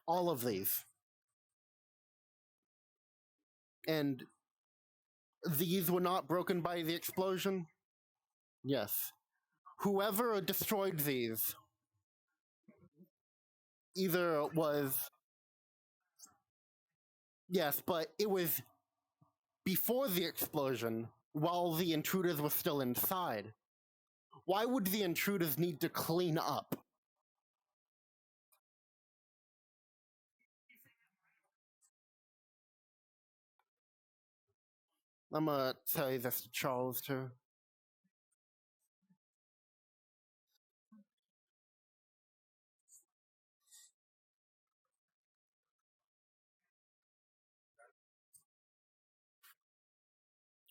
All of these. And these were not broken by the explosion? Yes. Whoever destroyed these either was yes, but it was before the explosion, while the intruders were still inside. Why would the intruders need to clean up? I'm gonna tell you this to Charles too.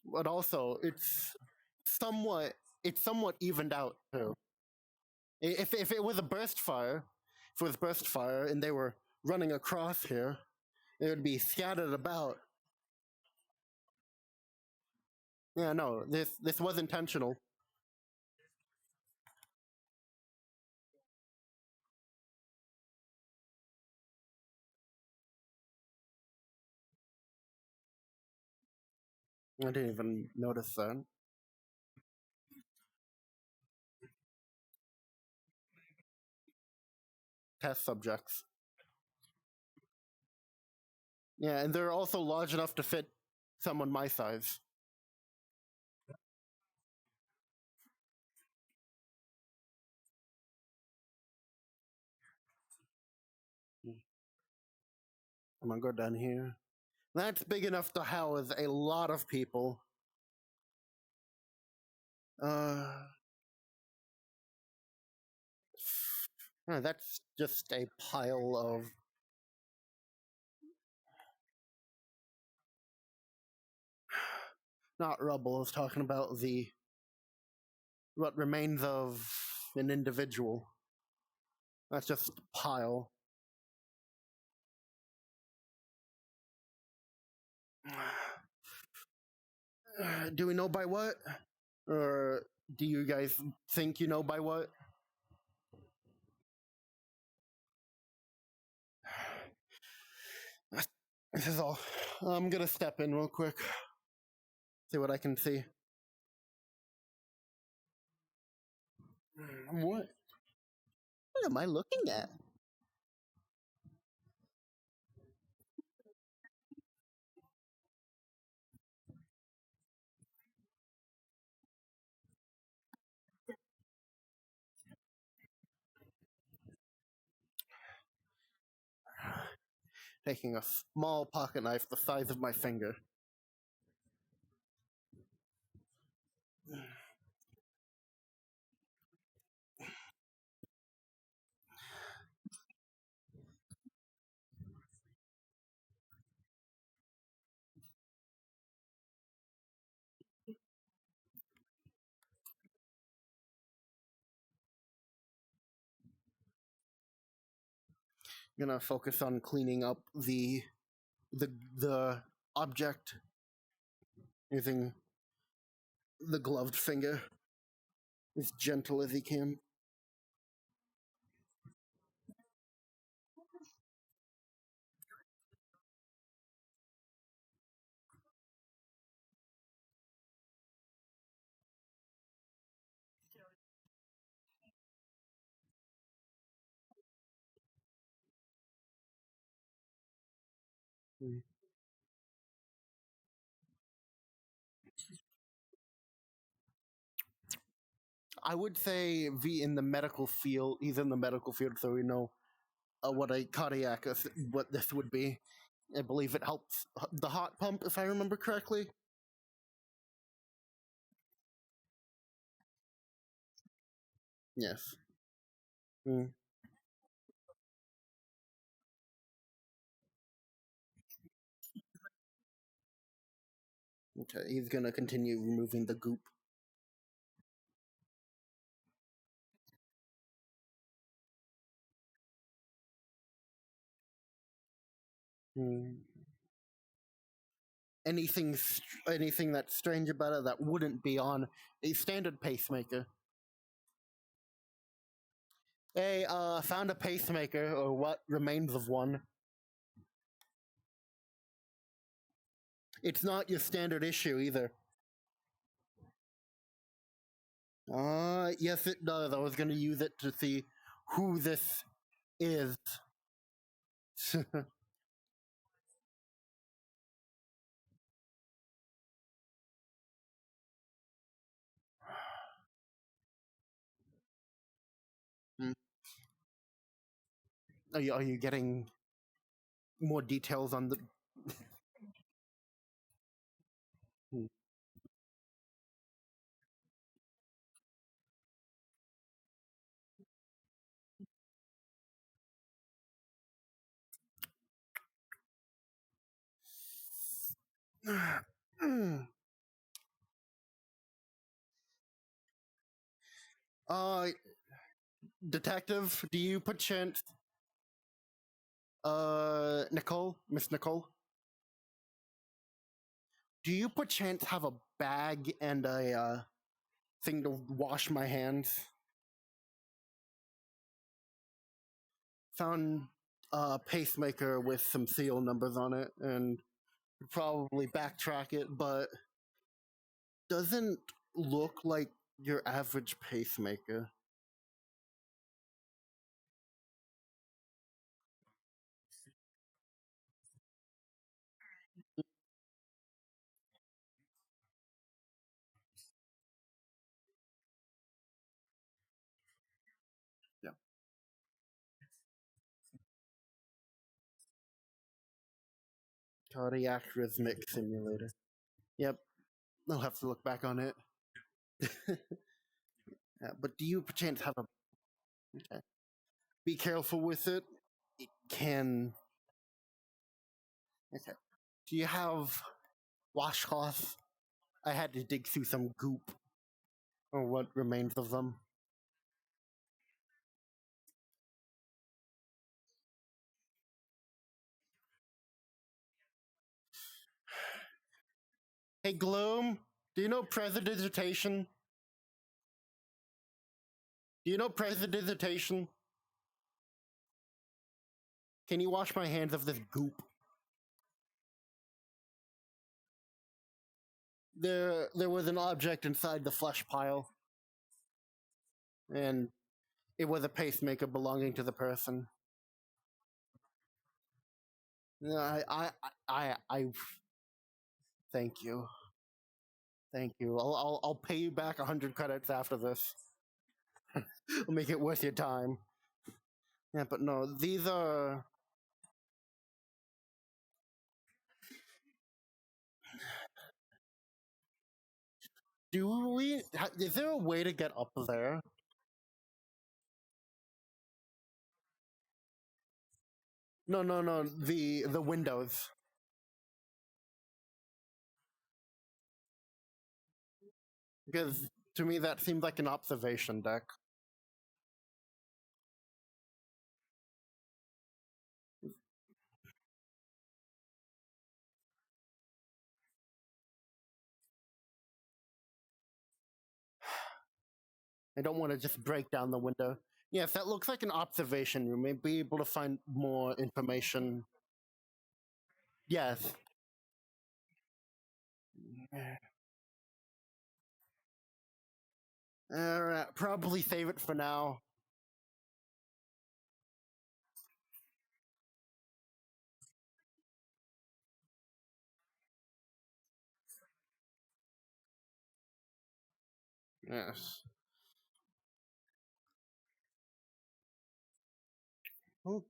But also, somewhat it's somewhat evened out too. If it was a burst fire, if it was burst fire and they were running across here, it would be scattered about. Yeah, no, this was intentional. I didn't even notice that. Test subjects. Yeah, and they're also large enough to fit someone my size. I'm gonna go down here. That's big enough to house a lot of people. Uh, that's just a pile of. Not rubble. I was talking about the what remains of an individual. That's just a pile. Do we know by what? Or do you guys think you know by what? This is all. I'm gonna step in real quick. See what I can see. What? What am I looking at? Taking a small pocket knife the size of my finger. Gonna focus on cleaning up the object using the gloved finger as gentle as he can. I would say V in the medical field. He's in the medical field, so we know what a cardiac, what this would be. I believe it helps the heart pump, if I remember correctly. Yes. Mm. Okay, he's gonna continue removing the goop. Mm. Anything that's strange about it that wouldn't be on a standard pacemaker. Hey, found a pacemaker, or what remains of one. It's not your standard issue either. Yes, it does. I was gonna use it to see who this is. Mm. Are you getting more details on the? uh, Detective, do you perchance, Nicole, Miss Nicole, do you perchance have a bag and a thing to wash my hands? Found a pacemaker with some serial numbers on it, and probably backtrack it, but doesn't look like your average pacemaker. Yeah, cardiac rhythmic simulator. Yep, I'll have to look back on it. Yeah, but do you perchance have a? Okay. Be careful with it. It can. Okay. Do you have washcloths? I had to dig through some goop or what remains of them. Hey, Gloom, do you know presidigitation? Do you know presidigitation? Can you wash my hands of this goop? There was an object inside the flesh pile, and it was a pacemaker belonging to the person. I thank you, thank you. I'll pay you back 100 credits after this. I'll make it worth your time. Yeah, but no, these are. Do we? Is there a way to get up there? No, no, no. The windows, because to me that seems like an observation deck. I don't want to just break down the window. Yes, that looks like an observation room. May be able to find more information. Yes. Alright, probably save it for now. Yes. Okay.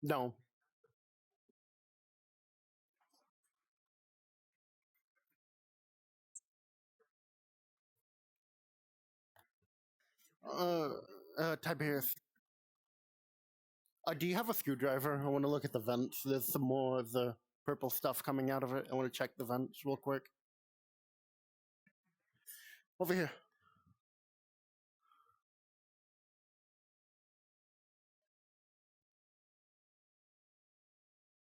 No. Uh, Tiberius, do you have a screwdriver? I want to look at the vents. There's some more of the purple stuff coming out of it. I want to check the vents real quick. Over here.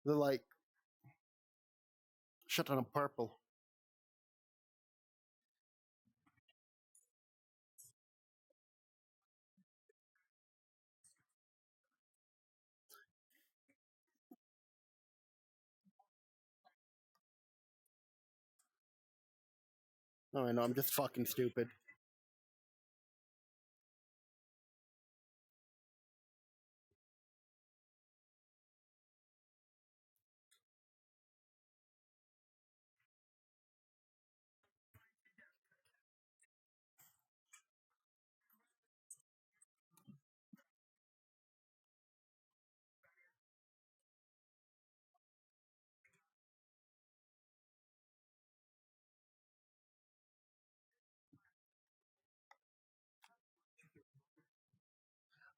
They're like shit on a purple. Oh, I know. I'm just fucking stupid.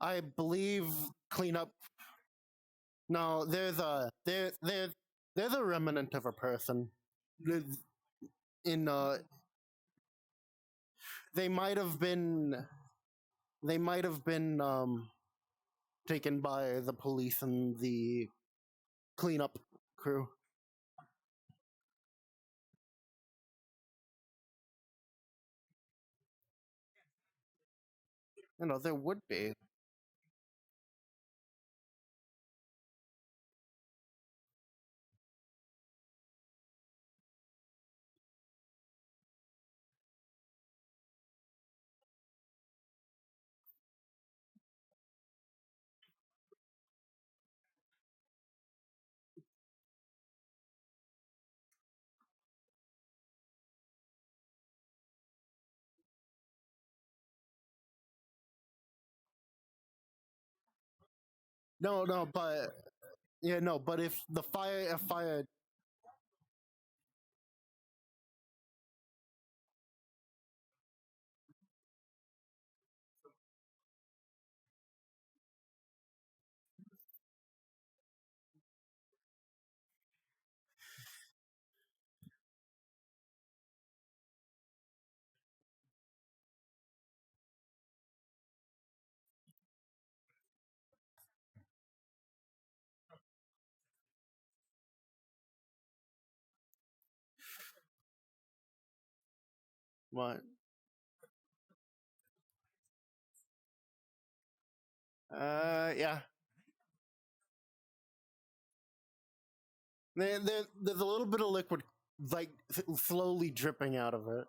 I believe cleanup. No, there's a remnant of a person. In they might have been they might have been taken by the police and the cleanup crew. You know, there would be. No, no, but yeah, no, but if the fire, what? Yeah. There's a little bit of liquid, like slowly dripping out of it.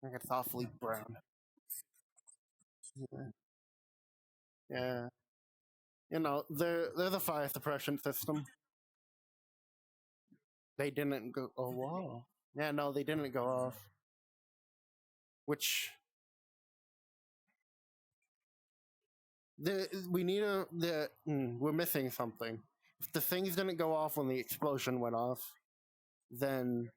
Like it's awfully brown. Yeah. Yeah. You know, they're the fire suppression system. They didn't go. Oh wow. Yeah, no, they didn't go off. Which we need we're missing something. If the things didn't go off when the explosion went off, then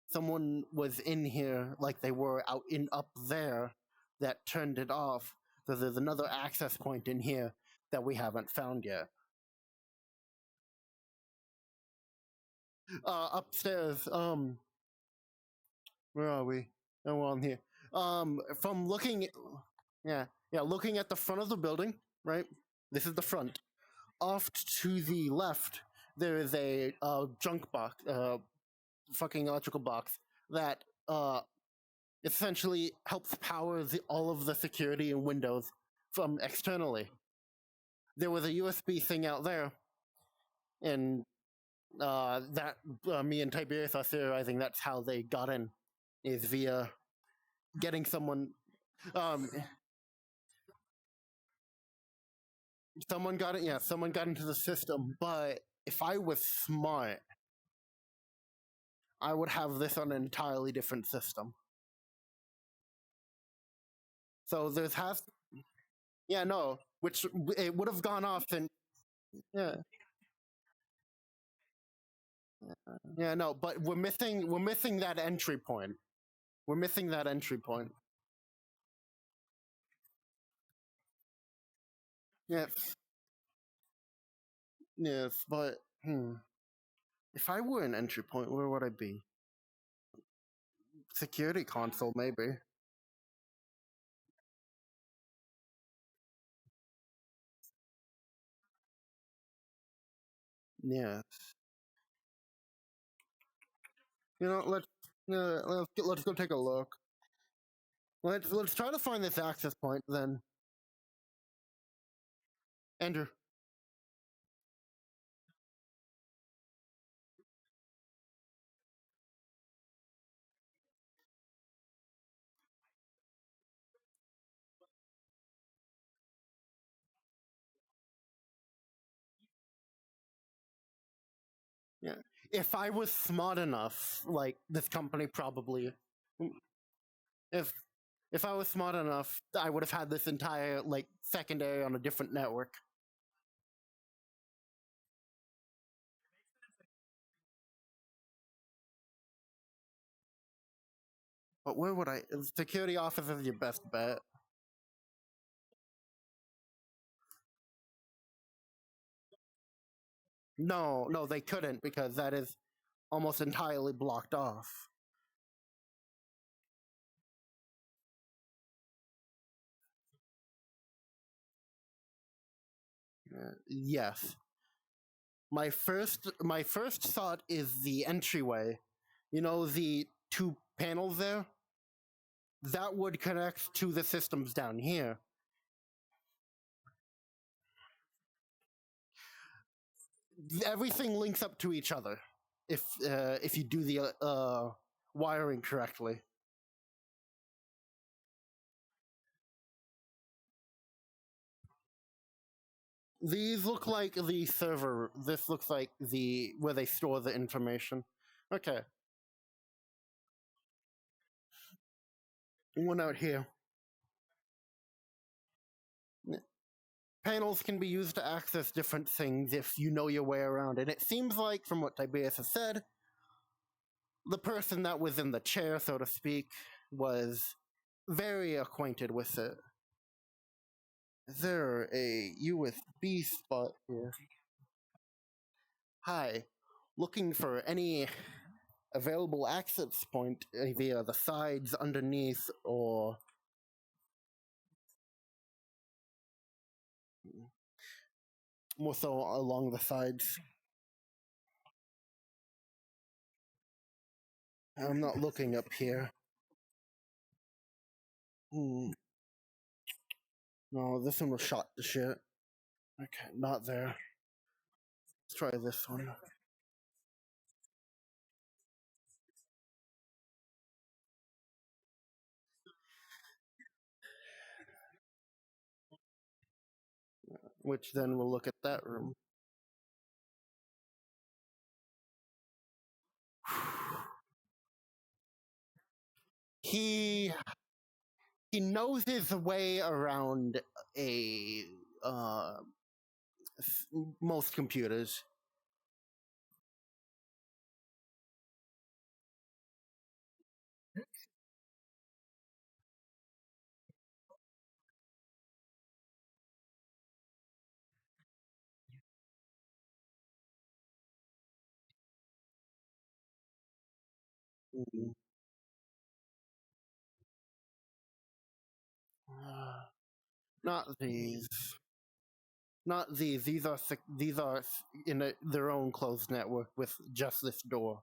someone was in here like they were out in up there that turned it off. So there's another access point in here that we haven't found yet. Upstairs, where are we? Oh, we're on here. From looking, yeah, yeah, looking at the front of the building, right? This is the front. Off to the left, there is a junk box, fucking electrical box that essentially helps power all of the security and windows from externally. There was a USB thing out there, and that me and Tiberius are theorizing that's how they got in, is via getting someone. Um, someone got it. Yeah, someone got into the system. But if I was smart, I would have this on an entirely different system. So there's has. Yeah, no, which it would have gone off and yeah. Yeah, no, but we're missing that entry point. We're missing that entry point. Yes, yes, but if I were an entry point, where would I be? Security console, maybe. Yeah. You know, let's go take a look. Let's try to find this access point then. Andrew. Yeah. If I was smart enough, like this company probably, if if I was smart enough, I would have had this entire like secondary on a different network. But where would I? Security office is your best bet. No, no, they couldn't because that is almost entirely blocked off. Yes. My first thought is the entryway. You know the two panels there? That would connect to the systems down here. Everything links up to each other if you do the wiring correctly. These look like the server. This looks like the where they store the information. Okay, one out here. Panels can be used to access different things if you know your way around. And it seems like, from what Tiberius has said, the person that was in the chair, so to speak, was very acquainted with it. Is there a USB spot here? Hi. Looking for any available access point via the sides, underneath, or more so along the sides? I'm not looking up here. Hmm. No, this one was shot to shit. Okay, not there. Let's try this one. Which then we'll look at that room. He he knows his way around a uh, most computers. Mm. Not these. Not these. These are in their own closed network with just this door.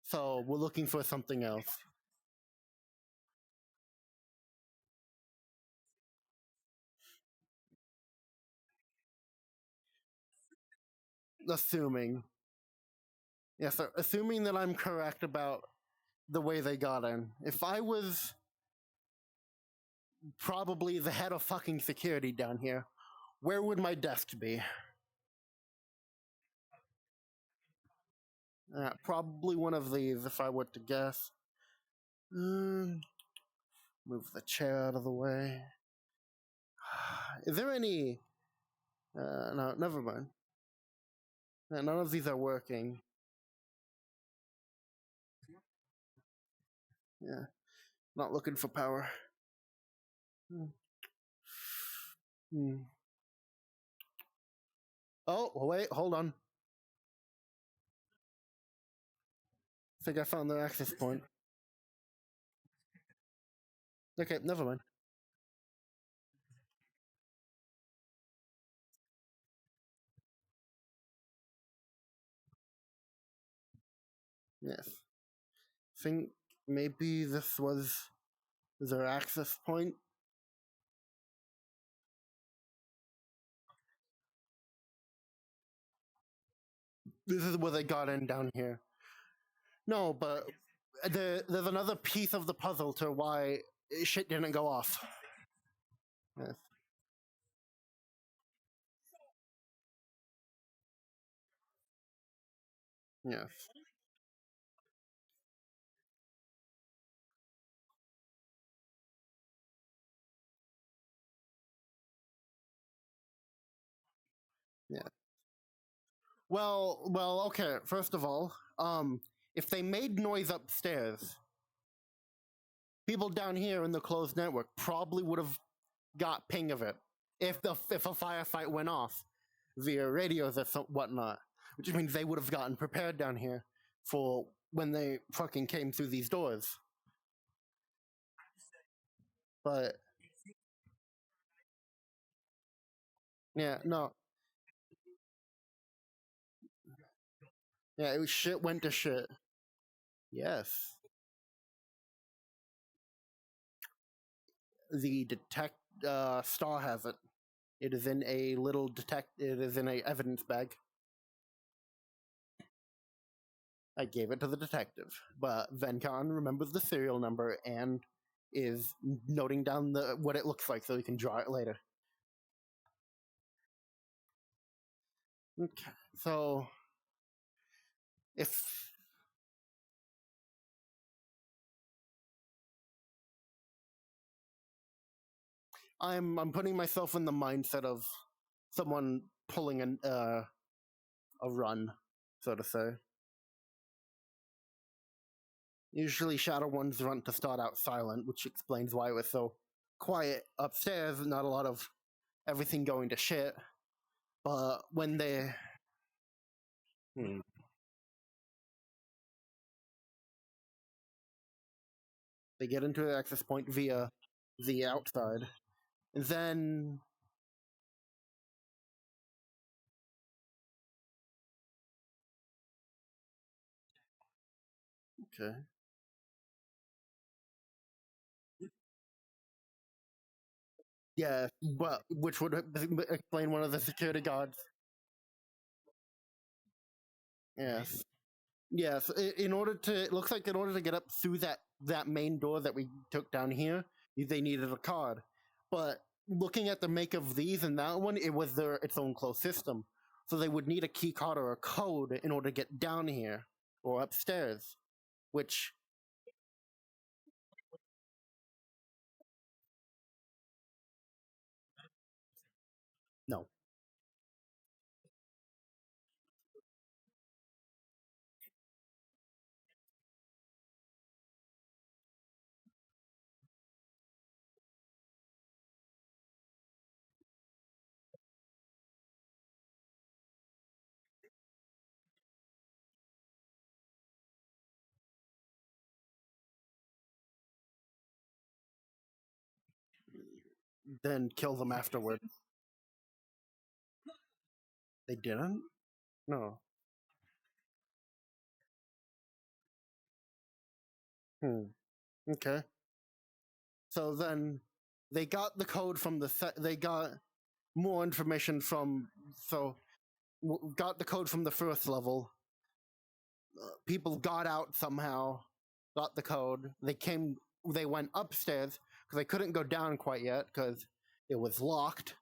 So we're looking for something else. Assuming, yes, sir. Assuming that I'm correct about the way they got in. If I was probably the head of fucking security down here, where would my desk be? Probably one of these, if I were to guess. Mm, move the chair out of the way. Is there any? No, never mind. None of these are working. Yeah, not looking for power. Hmm. Hmm. Oh, wait, hold on. I think I found the access point. Okay, never mind. Yes. Think maybe this was their access point. This is where they got in down here. No, but there's another piece of the puzzle to why shit didn't go off. Yes. Yes. Yeah. Well, okay. First of all, if they made noise upstairs, people down here in the closed network probably would have got ping of it if a firefight went off via radios or whatnot, which means they would have gotten prepared down here for when they fucking came through these doors. But yeah, no, yeah, it was shit went to shit. Yes, the detect star has it. It is in a little detect. It is in a evidence bag. I gave it to the detective, but Vencaryn remembers the serial number and is noting down what it looks like so he can draw it later. Okay, so if I'm putting myself in the mindset of someone pulling a run, so to say. Usually, Shadow ones run to start out silent, which explains why it was so quiet upstairs. Not a lot of everything going to shit. But when hmm, they get into the access point via the outside, then okay, yeah, but which would explain one of the security guards. Yes, yes. In order to, it looks like in order to get up through that main door that we took down here, they needed a card. But looking at the make of these and that one, it was its own closed system, so they would need a key card or a code in order to get down here or upstairs. Which no, then kill them afterward. They didn't. No. Hmm. Okay. So then they got the code from they got more information from so got the code from the first level. People got out somehow, got the code. They went upstairs because they couldn't go down quite yet because it was locked.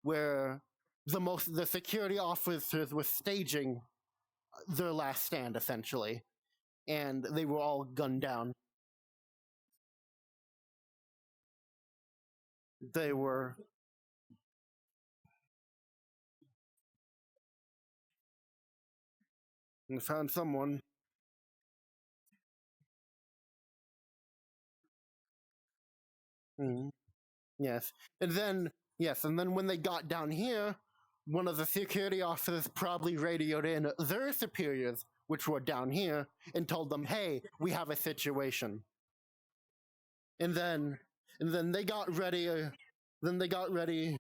Where the security officers were staging their last stand essentially, and they were all gunned down. They were and found someone. Mm, yes, and then yes, and then when they got down here, one of the security officers probably radioed in their superiors, which were down here, and told them, "Hey, we have a situation." And then, and then they got ready. Then they got ready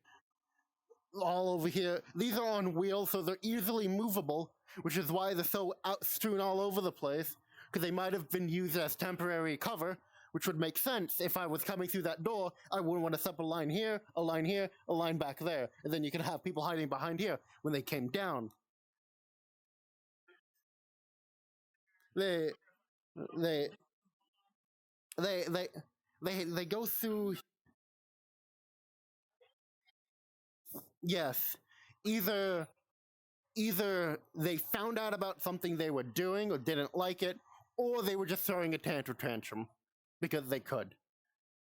all over here. These are on wheels, so they're easily movable, which is why they're so out strewn all over the place. because they might have been used as temporary cover, which would make sense. If I was coming through that door, I wouldn't want to set up a line here, a line here, a line back there, and then you could have people hiding behind here when they came down. They, they, they, they, they go through. Yes, either they found out about something they were doing or didn't like it, or they were just throwing a tantrum because they could.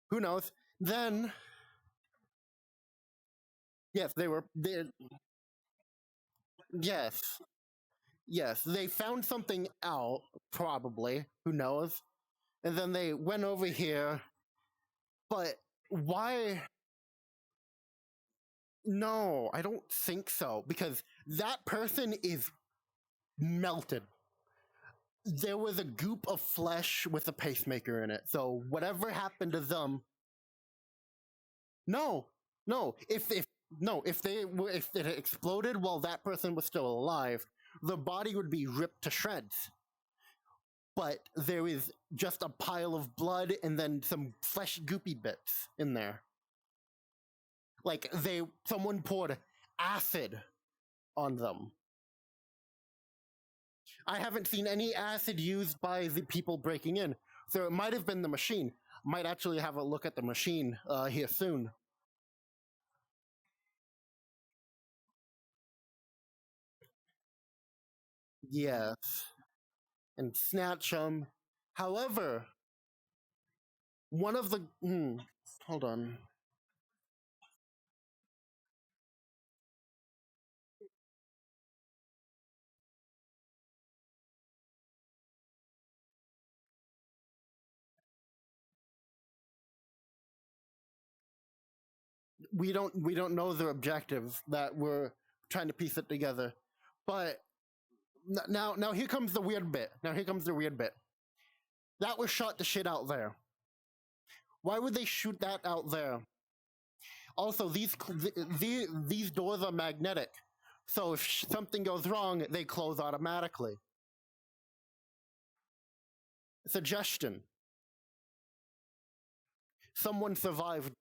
Who knows? Then, yes, they were. Yes, yes, they found something out, probably. Who knows? And then they went over here. But why? No, I don't think so. Because that person is melted. There was a goop of flesh with a pacemaker in it. So whatever happened to them. No, no. If it exploded while that person was still alive, the body would be ripped to shreds. But there is just a pile of blood and then some flesh goopy bits in there. Like someone poured acid on them. I haven't seen any acid used by the people breaking in, so it might have been the machine. Might actually have a look at the machine here soon. Yes, and snatch them. However, one of the hold on. We don't know their objectives that we're trying to piece it together. But now here comes the weird bit. Now here comes the weird bit. That was shot to shit out there. Why would they shoot that out there? Also, these doors are magnetic, so if something goes wrong, they close automatically. Suggestion: someone survived,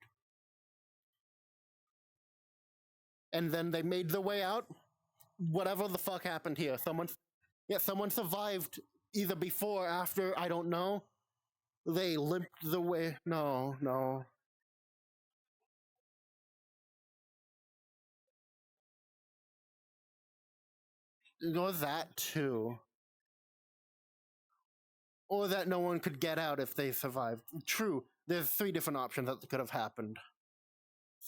and then they made their way out. Whatever the fuck happened here, someone survived either before or after. I don't know. They limped the way. No, no. Or that too. Or that no one could get out if they survived. True. There's three different options that could have happened.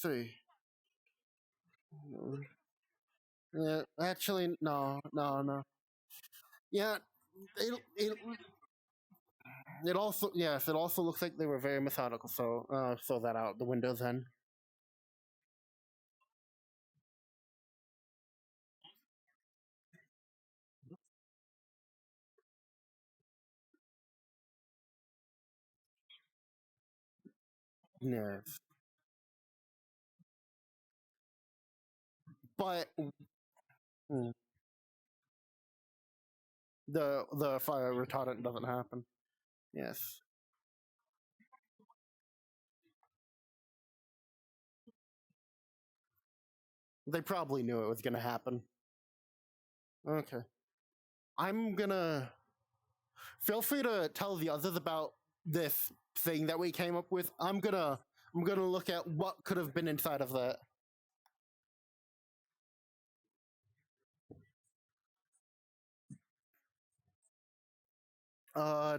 Three. Yeah, actually, no, no, no. Yeah, it it also yes, it also looks like they were very methodical. So throw that out the window then. Yes, but mm, the fire retardant doesn't happen. Yes, they probably knew it was gonna happen. Okay, I'm gonna feel free to tell the others about this thing that we came up with. I'm gonna look at what could have been inside of that.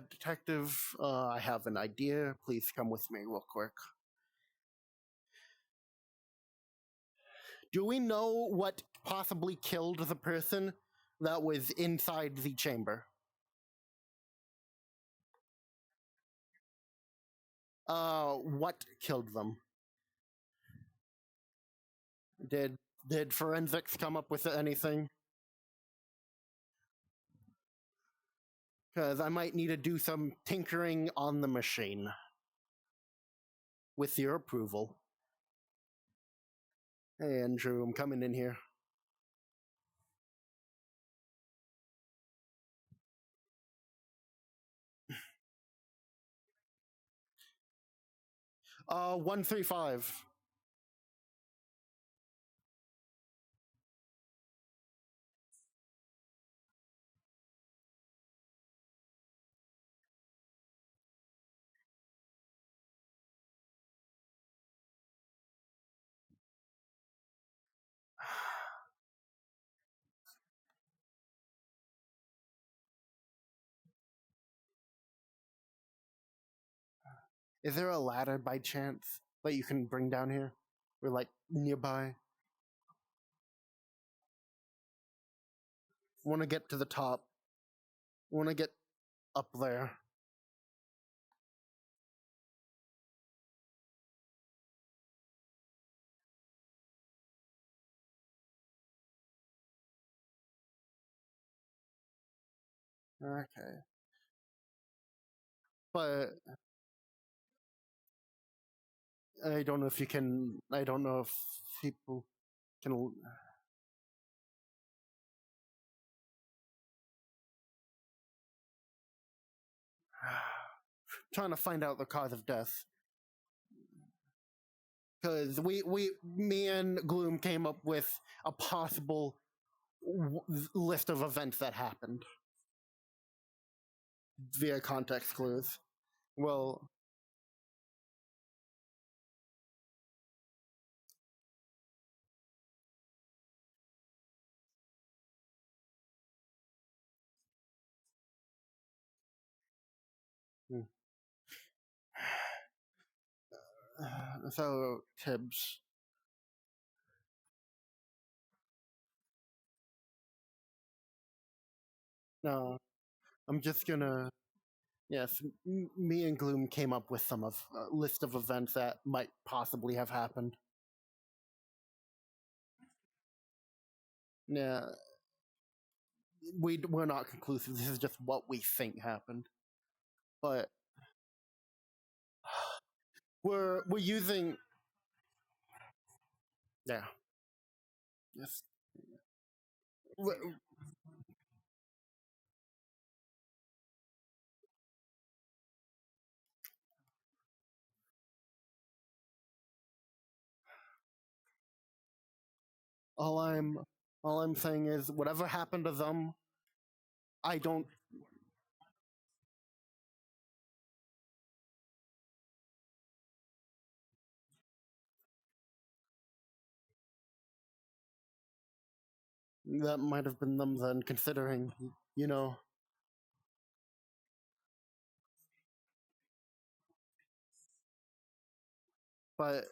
Detective, I have an idea. Please come with me real quick. Do we know what possibly killed the person that was inside the chamber? What killed them? Did did forensics come up with anything? Because I might need to do some tinkering on the machine with your approval. Hey, Andrew, I'm coming in here. 135. Is there a ladder by chance that you can bring down here? Or like nearby? Want to get to the top. Want to get up there. Okay. But I don't know if you can. I don't know if people can. Trying to find out the cause of death. Because me and Gloom came up with a possible list of events that happened via context clues. Well, hmm. So Tibbs. No, I'm just gonna. Yes, me and Gloom came up with some of a list of events that might possibly have happened. Yeah, we're not conclusive. This is just what we think happened. But we're using. Yeah. Yes. All I'm all I'm saying is whatever happened to them, I don't. That might have been them then, considering, you know. But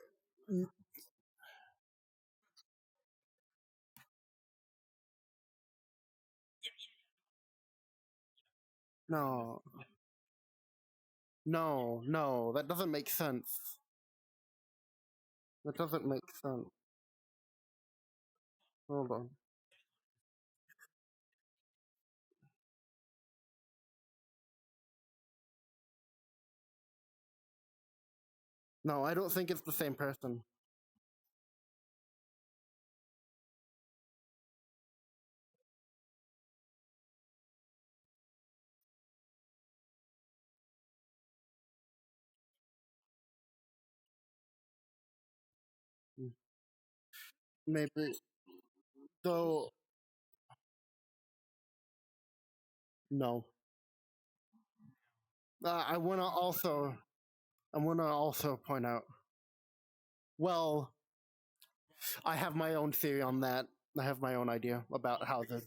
no, no, that doesn't make sense. That doesn't make sense. Hold on. No, I don't think it's the same person. Maybe though. No. I want to also. I want to also point out. Well, I have my own theory on that. I have my own idea about how the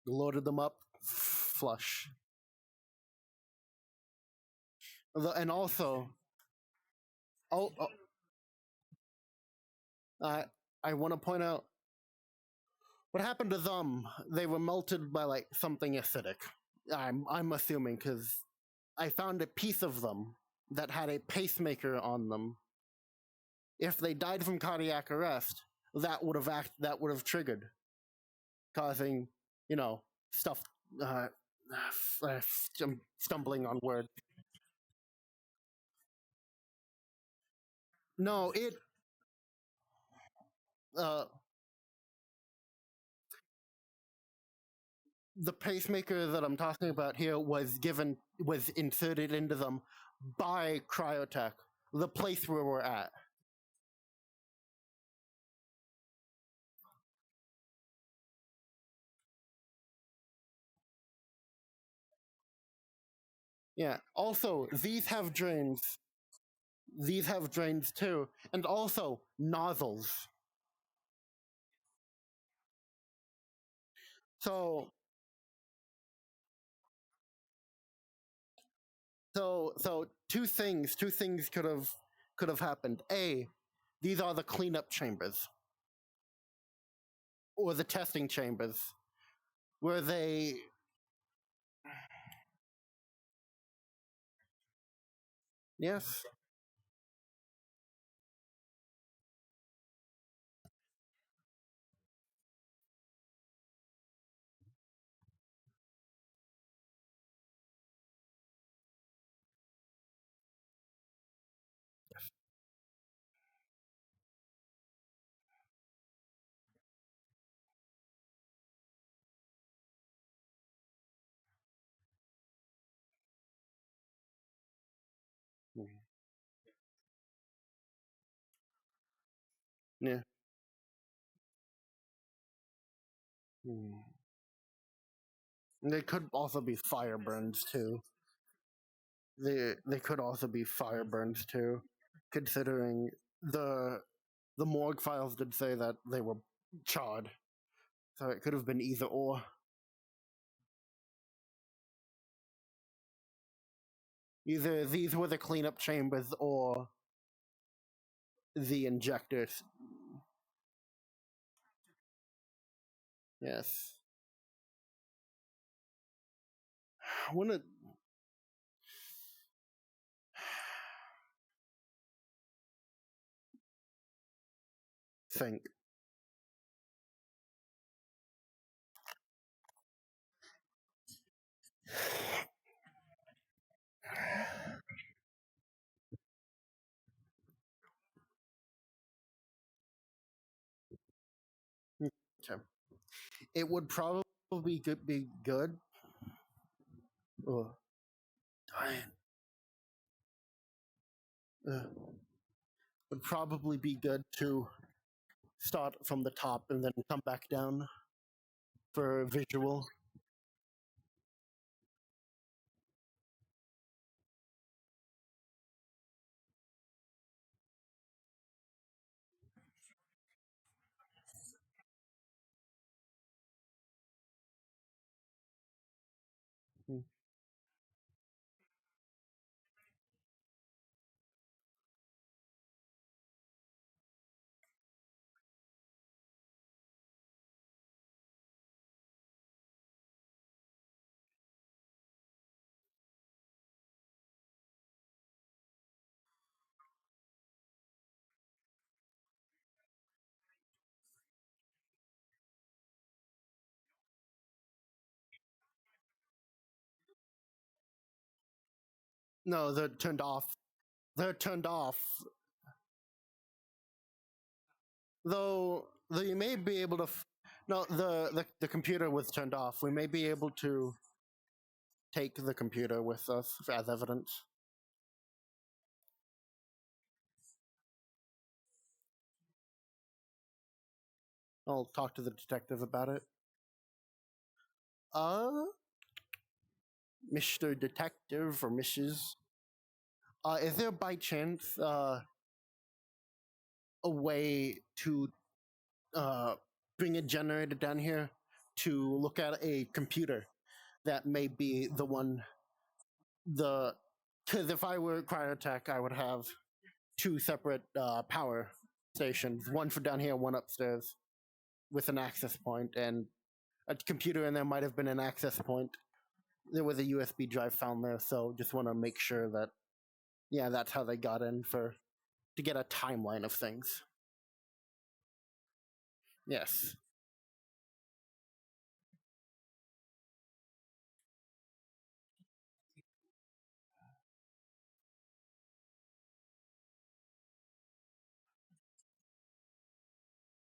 loaded them up flush. And also, oh, I I want to point out what happened to them. They were melted by like something acidic. I'm assuming because I found a piece of them that had a pacemaker on them. If they died from cardiac arrest, that would have triggered, causing, you know, stuff. Uh, I'm stumbling on words. No, it. Uh, the pacemaker that I'm talking about here was inserted into them by Cryotech, the place where we're at. Yeah. Also, these have drains. These have drains too, and also nozzles. So, so two things could have happened. A, these are the cleanup chambers or the testing chambers where they. Yes. Yeah. Hmm. They could also be fire burns too. They could also be fire burns too, considering the the morgue files did say that they were charred, so it could have been either or. Either these were the cleanup chambers or the injectors. Yes. I want to think. Okay. It would probably be good. Oh, dying. Would probably be good to start from the top and then come back down for visual. Hmm. No, they're turned off. They're turned off. Though you may be able to. No, the computer was turned off. We may be able to take the computer with us as evidence. I'll talk to the detective about it. Uh, Mr. Detective or Mrs. Is there by chance a way to uh, bring a generator down here to look at a computer that may be the one the because if I were Cryotech, I would have two separate power stations, one for down here, one upstairs, with an access point, and a computer in there might have been an access point. There was a USB drive found there, so just want to make sure that yeah, that's how they got in for to get a timeline of things. Yes.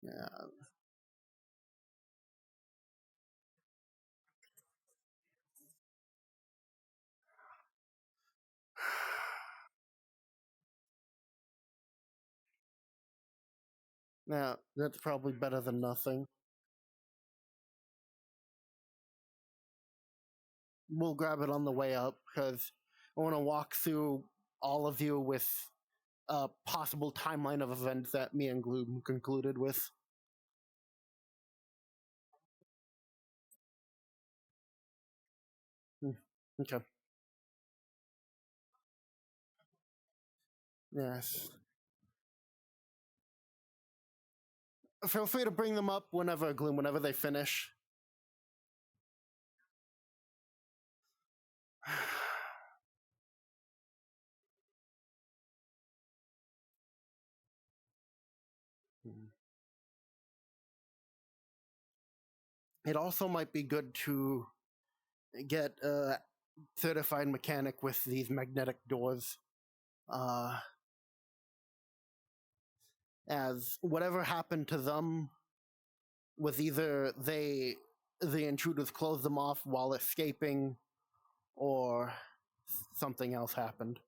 Yeah. Now, that's probably better than nothing. We'll grab it on the way up because I want to walk through all of you with a possible timeline of events that me and Gloom concluded with. Okay. Yes. Feel free to bring them up whenever, Gloom, whenever they finish. It also might be good to get a certified mechanic with these magnetic doors. As whatever happened to them was either the intruders closed them off while escaping, or something else happened.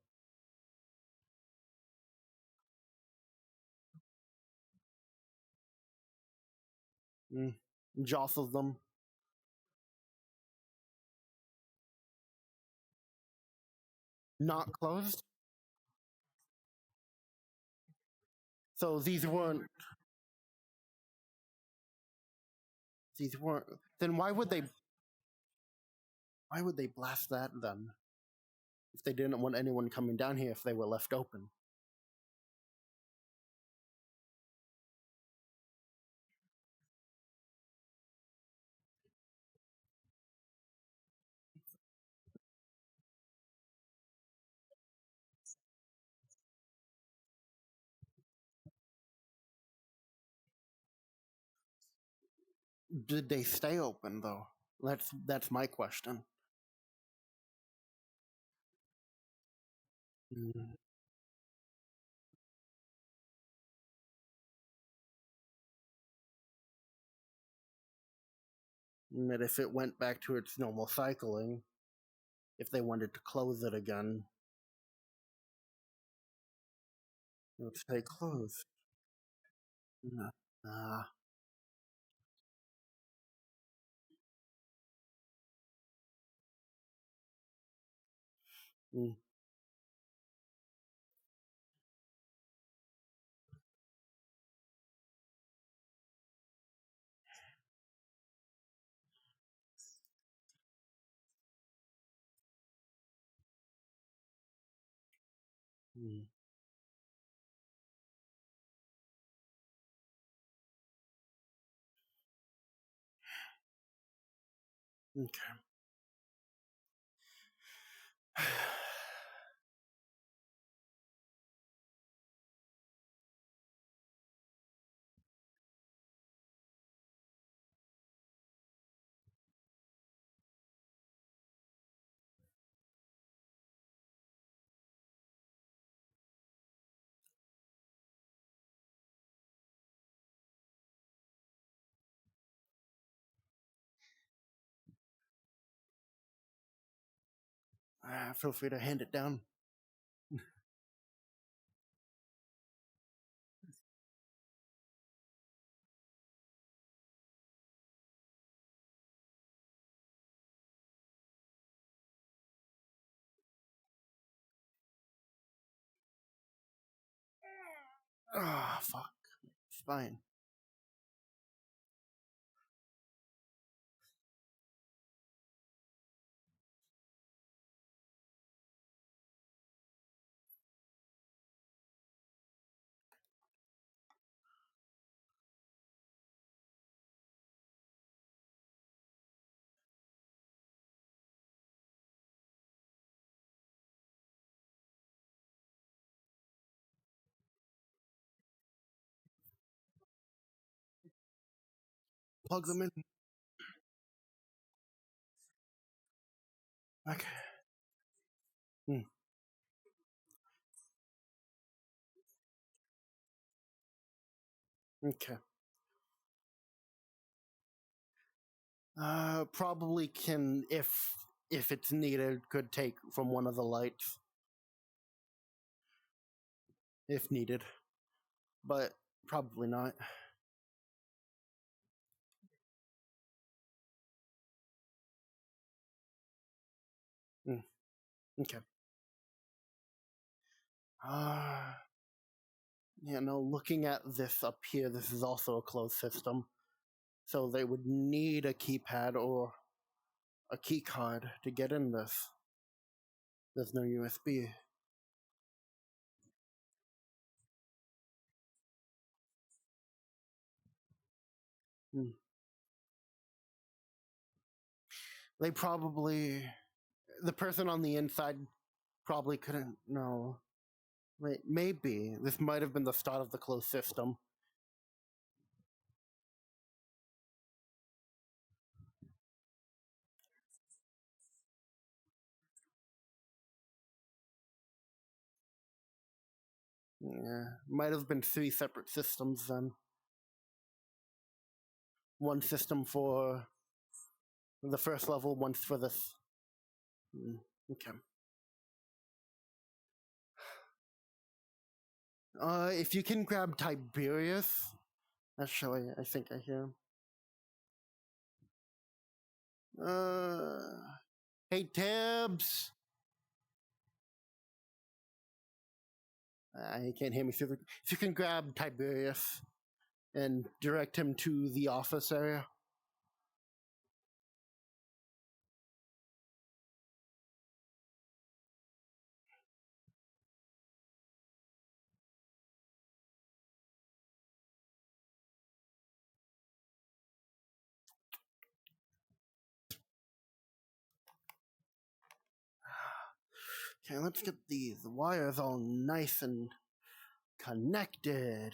Mm. Jostles them. Not closed. So these weren't. Then why would they blast that then? If they didn't want anyone coming down here, if they were left open. Did they stay open though? That's my question. Mm. That if it went back to its normal cycling, if they wanted to close it again, let's say close. No. Ah. Mm. Mm. Okay. Feel free to hand it down. Ah, fuck. It's fine. Plug them in. Okay. Hmm. Okay. Probably can, if it's needed, could take from one of the lights if needed. But Probably not. Mm, okay. Uh, yeah, no, looking at this up here, this is also a closed system. So they would need a keypad or a key card to get in this. There's no USB. Hmm. They probably, the person on the inside probably couldn't know. Wait, maybe this might have been the start of the closed system. Yeah, might have been three separate systems then. One system for the first level, one for this. Okay. If you can grab Tiberius, actually, I think I hear him. Hey Tibbs. He can't hear me through the. If you can grab Tiberius and direct him to the office area. Okay, let's get these wires all nice and connected.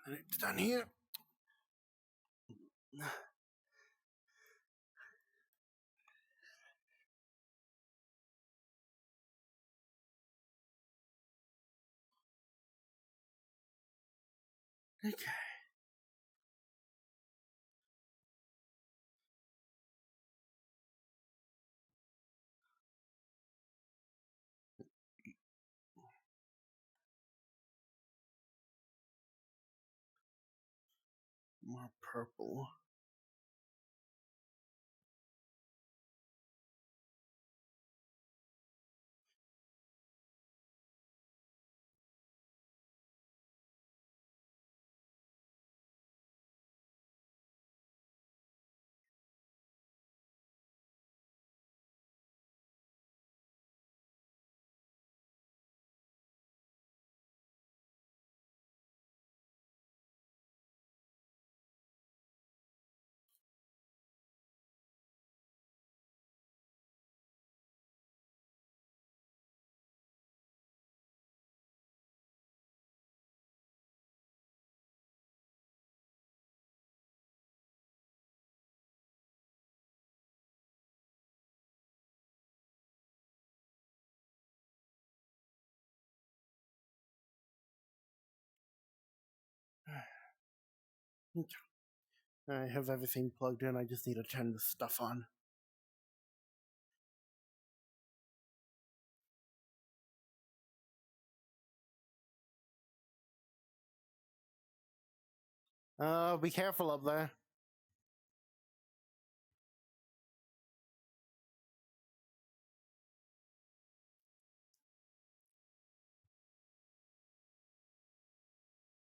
And it's done here. Okay. More purple. Okay. I have everything plugged in. I just need to turn this stuff on. Be careful up there.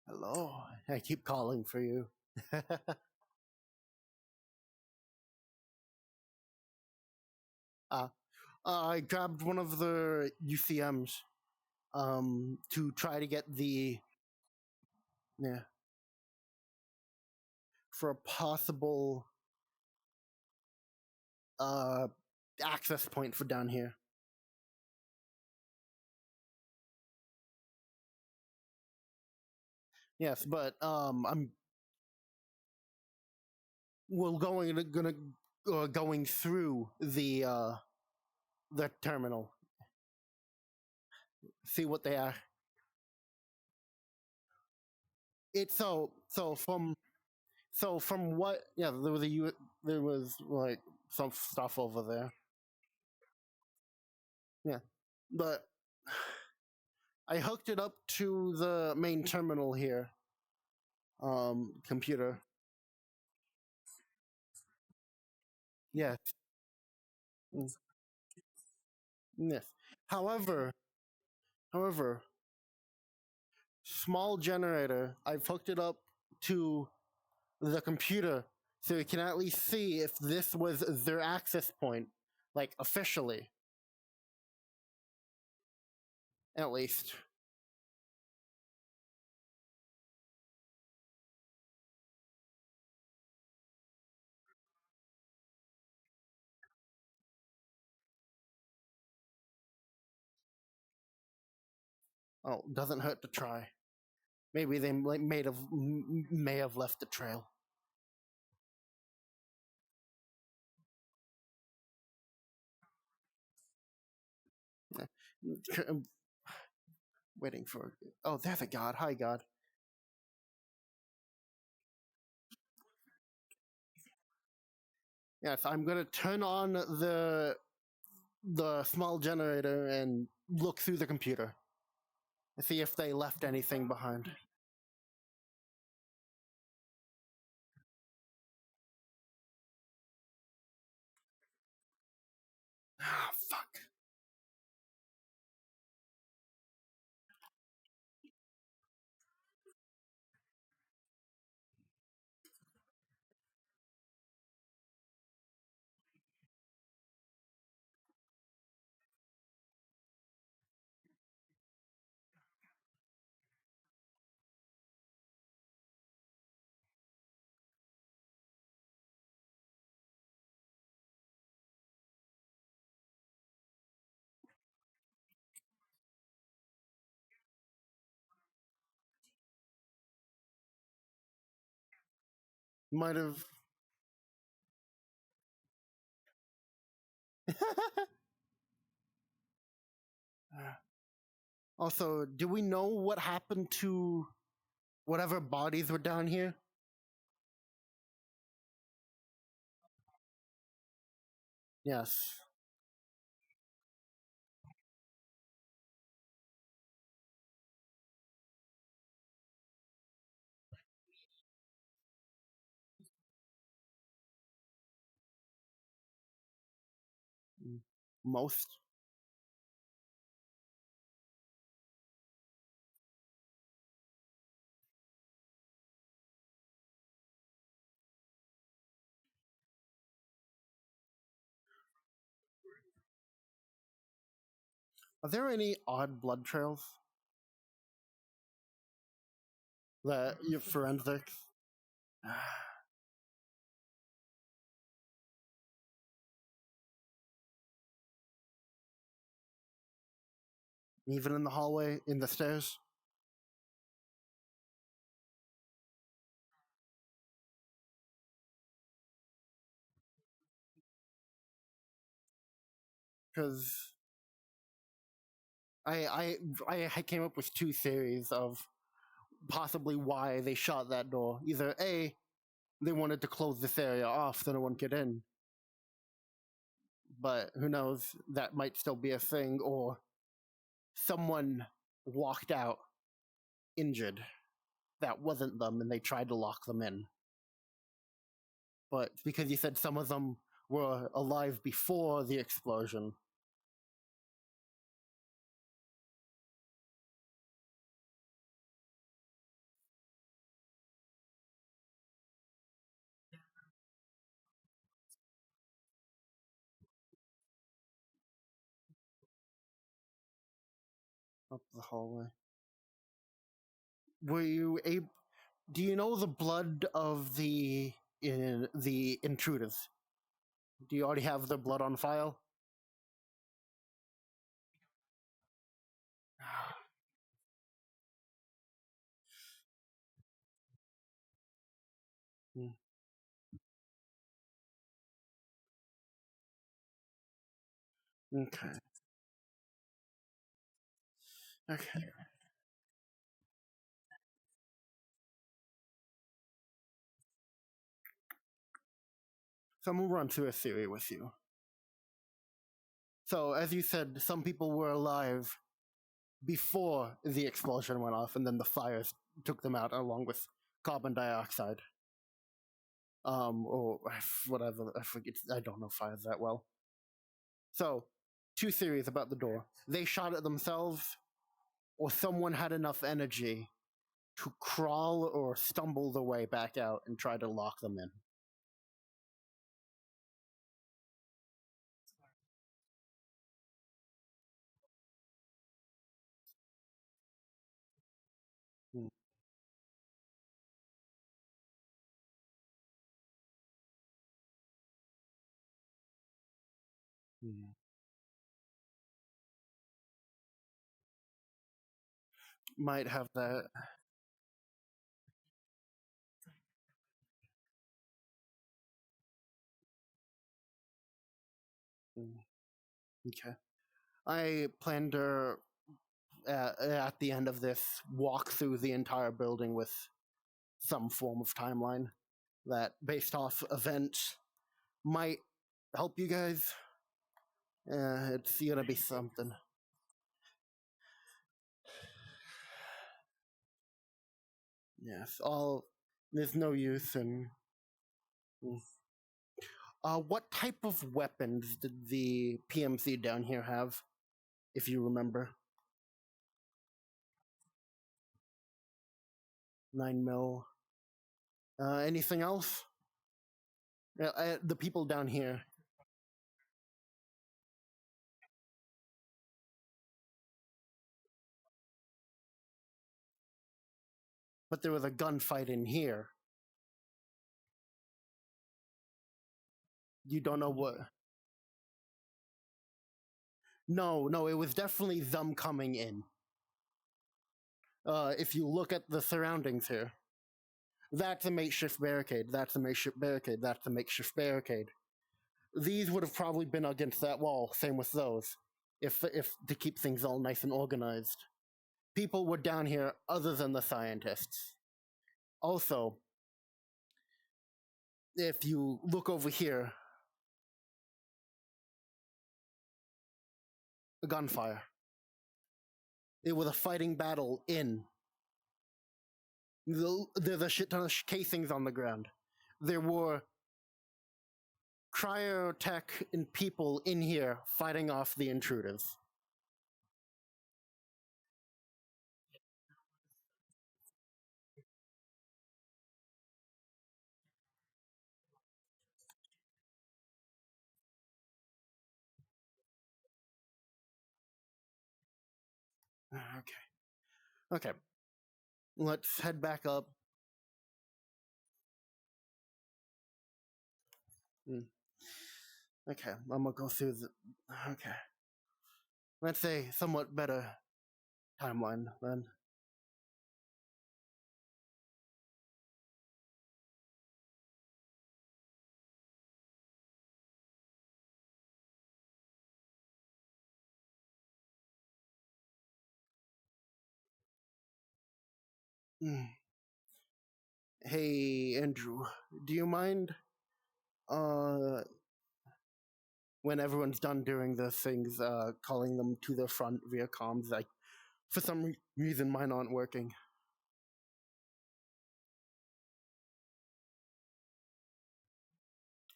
Hello. I keep calling for you. uh, I grabbed one of the UCMs to try to get the yeah for a possible uh access point for down here. Yes, but I'm we're going through the terminal. See what they are. It's so from what yeah there was a there was like some stuff over there. Yeah, but I hooked it up to the main terminal here. Computer. Yes. Mm, yes. However, however, small generator. I've hooked it up to the computer so you can at least see if this was their access point, like officially, at least. Oh, doesn't hurt to try. Maybe they may have left a trail. I'm waiting for. Oh, there's a god. Hi, god. Yes, I'm gonna turn on the small generator and look through the computer and see if they left anything behind. Ah, fuck. Might have. Also, do we know what happened to whatever bodies were down here? Yes. Mm. Most. Are there any odd blood trails that your forensics? Even in the hallway, in the stairs? Because I came up with two theories of possibly why they shot that door. Either A, they wanted to close this area off so no one could in, but who knows, that might still be a thing, or someone walked out injured that wasn't them and they tried to lock them in. But because you said some of them were alive before the explosion, up the hallway. Were you able? Do you know the blood of the intruders? Do you already have their blood on file? Hmm, okay. Okay. So I'm gonna run through a theory with you. So, as you said, some people were alive before the explosion went off, and then the fires took them out along with carbon dioxide. Or whatever, I forget, I don't know fires that well. So, two theories about the door. They shot it themselves, or someone had enough energy to crawl or stumble their way back out and try to lock them in. Hmm. Hmm. Might have that. Hmm. Okay. I plan to, at the end of this, walk through the entire building with some form of timeline that, based off events, might help you guys. It's gonna be something. Yes, all. There's no use in. What type of weapons did the PMC down here have, if you remember? 9 mil. Anything else? The people down here. But there was a gunfight in here. You don't know what. No, no, it was definitely them coming in. If you look at the surroundings here, that's a makeshift barricade, that's a makeshift barricade, that's a makeshift barricade. These would have probably been against that wall, same with those, if to keep things all nice and organized. People were down here other than the scientists. Also, if you look over here, a gunfire. It was a fighting battle in. There's a shit ton of casings on the ground. There were cryotech and people in here fighting off the intruders. Okay. Okay. Let's head back up. Hmm. Okay, I'm gonna go through the. Okay. Let's say somewhat better timeline then. Hmm. Hey, Andrew, do you mind, uh, when everyone's done doing the things, calling them to the front via comms? Like, for some reason, mine aren't working.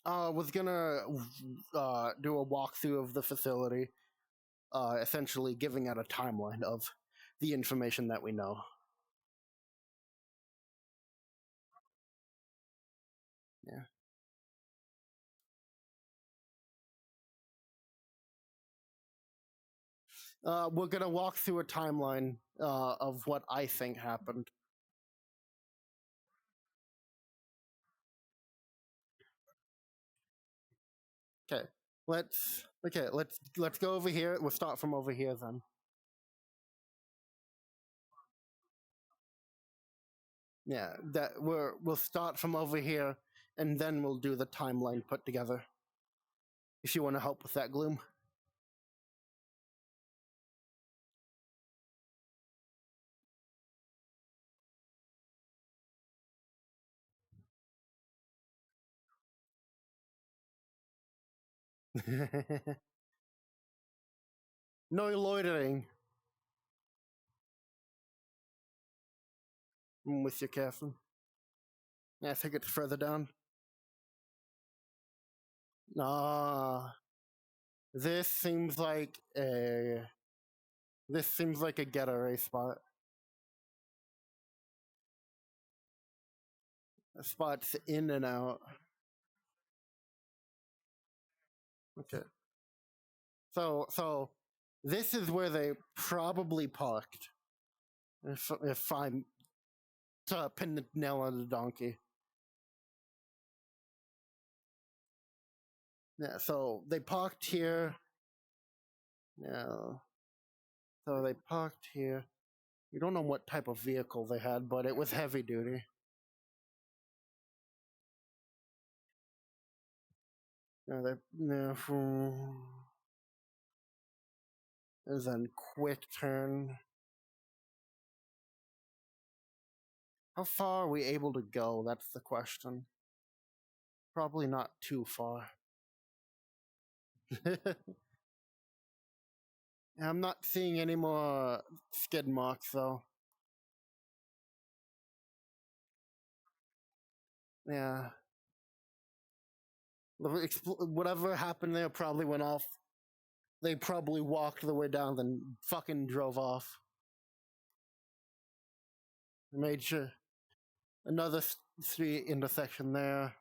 Was gonna do a walkthrough of the facility, essentially giving out a timeline of the information that we know. Yeah. We're gonna walk through a timeline of what I think happened. Okay. Let's go over here. We'll start from over here then. Yeah, we'll start from over here, and then we'll do the timeline put together. If you want to help with that, Gloom. No loitering. I'm with you, Catherine. Yeah, I think it's further down. Ah, this seems like a getaway spot. A spot's in and out. Okay. So this is where they probably parked. If I'm to pin the nail on the donkey. Yeah, so they parked here. Yeah. So they parked here. You don't know what type of vehicle they had, but it was heavy duty. Yeah, and then quick turn. How far are we able to go? That's the question. Probably not too far. I'm not seeing any more skid marks though. Yeah. Whatever happened there probably went off. They probably walked the way down, then fucking drove off. Made sure another street intersection there.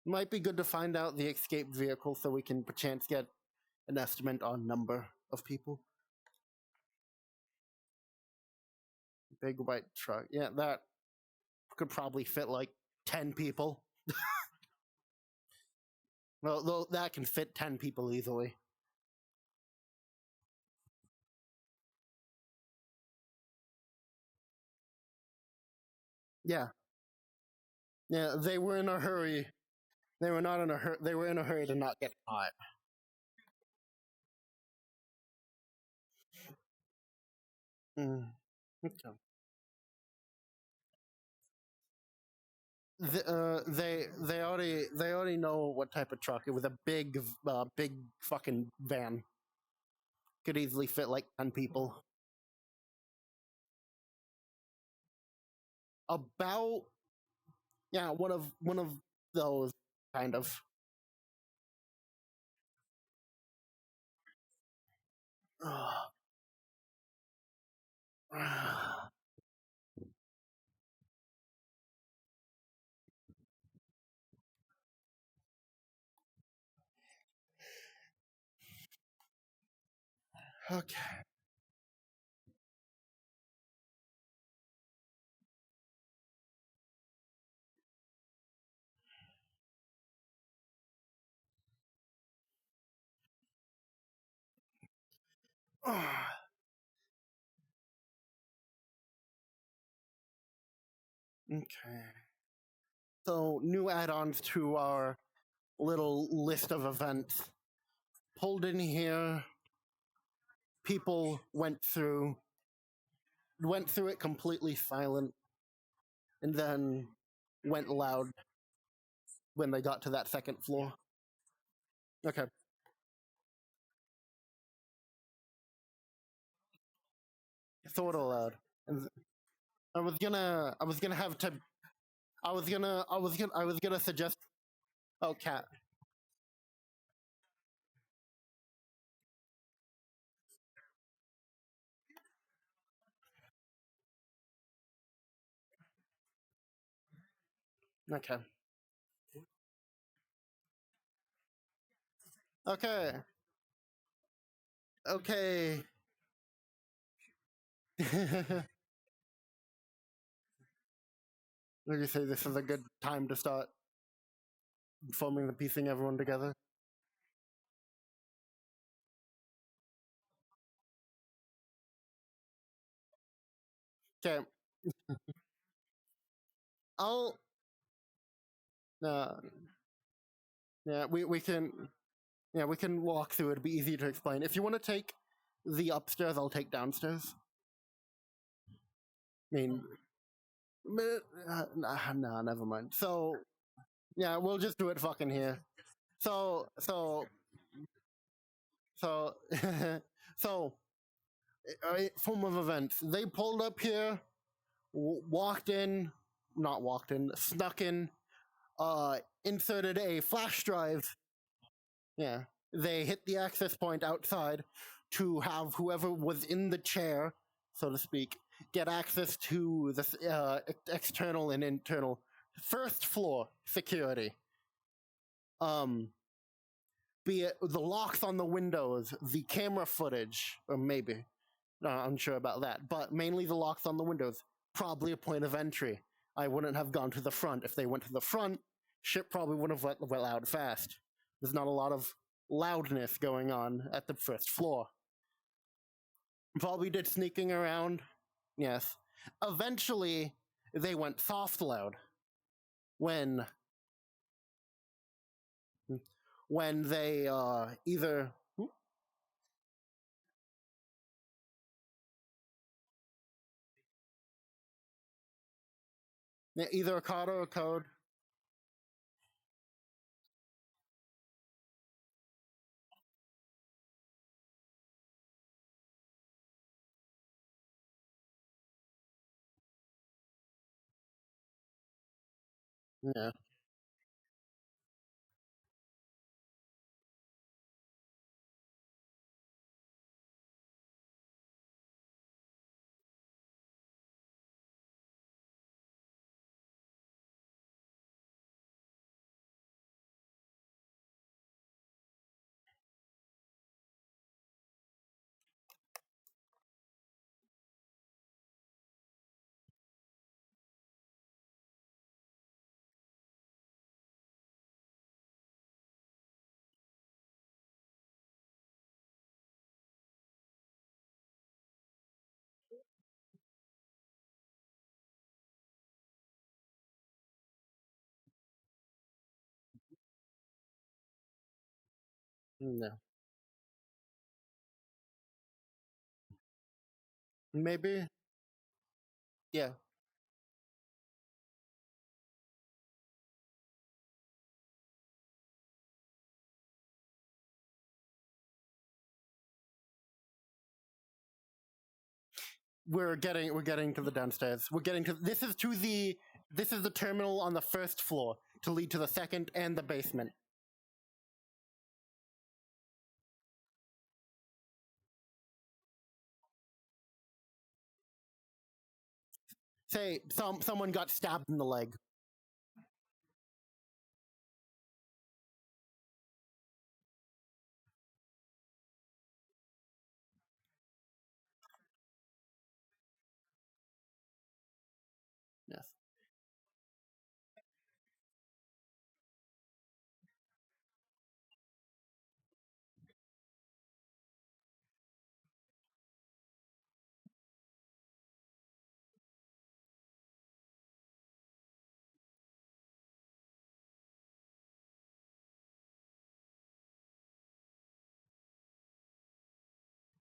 Might be good to find out the escaped vehicle so we can perchance get an estimate on number of people. Big white truck. Yeah, that could probably fit like 10 people. Well, that can fit 10 people easily. Yeah. Yeah, they were in a hurry. They were not in a hurry. They were in a hurry to not get caught. Mm. Okay. They already know what type of truck. It was a big fucking van. Could easily fit like 10 people. About yeah, one of those kind of. Okay. Okay. So new add-ons to our little list of events. Pulled in here. People went through it completely silent, and then went loud when they got to that second floor. Okay. Sort of loud. And I was gonna suggest. Oh, cat. Okay. Okay. Okay. Would you say this is a good time to start forming the piecing everyone together? Okay. I'll. Uh, yeah, we can. Yeah, we can walk through. It'd be easy to explain. If you want to take the upstairs, I'll take downstairs. I mean, nah, never mind. So, yeah, we'll just do it fucking here. So so so so form of events. They pulled up here, walked in, not walked in, snuck in, inserted a flash drive. Yeah, they hit the access point outside to have whoever was in the chair, so to speak, get access to the external and internal first floor security. Um, be it the locks on the windows, the camera footage, or maybe not unsure about that, but mainly the locks on the windows. Probably a point of entry. I wouldn't have gone to the front. If they went to the front, shit probably would have went out fast. There's not a lot of loudness going on at the first floor. Probably did sneaking around. Yes. Eventually, they went soft loud when they either a card or a code. Yeah. No. Maybe. Yeah. We're getting to the downstairs. We're getting to this is the terminal on the first floor to lead to the second and the basement. Say someone got stabbed in the leg. Yes.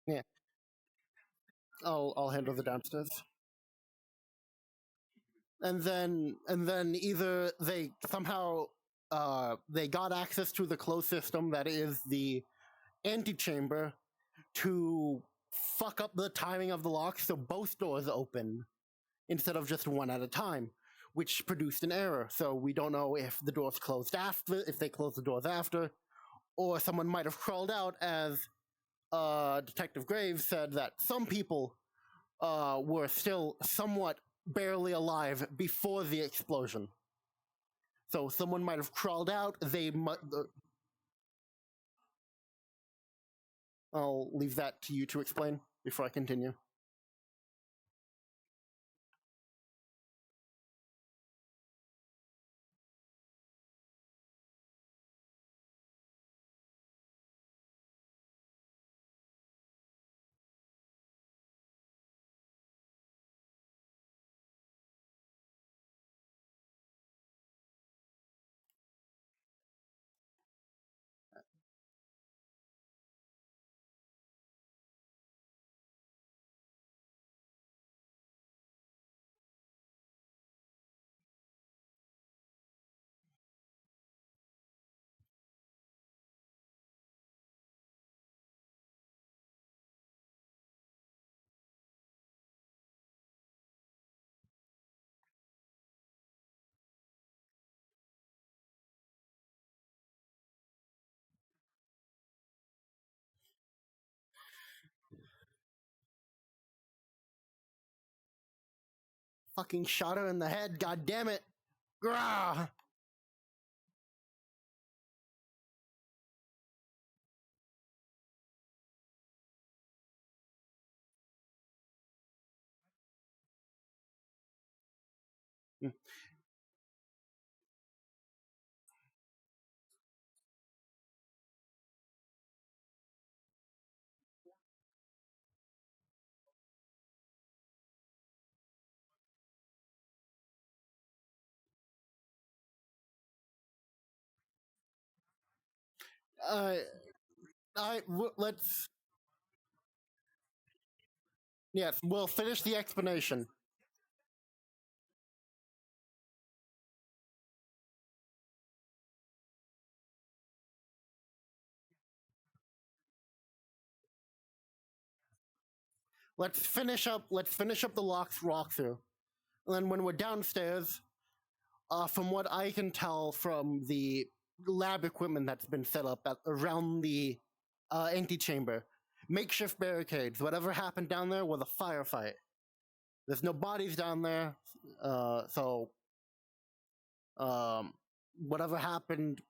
Yeah. I'll handle the downstairs. And then either they somehow they got access to the closed system that is the antechamber to fuck up the timing of the lock so both doors open instead of just one at a time, which produced an error. So we don't know if the doors closed after, if they closed the doors after, or someone might have crawled out, as Detective Graves said that some people were still somewhat barely alive before the explosion. So someone might have crawled out. I'll leave that to you to explain before I continue. Fucking shot her in the head. God damn it. Grah! Uh, let's. Yes, we'll finish the explanation. Let's finish up the walkthrough. And then when we're downstairs, from what I can tell from the lab equipment that's been set up around the antechamber, makeshift barricades. Whatever happened down there was a firefight. There's no bodies down there, so whatever happened,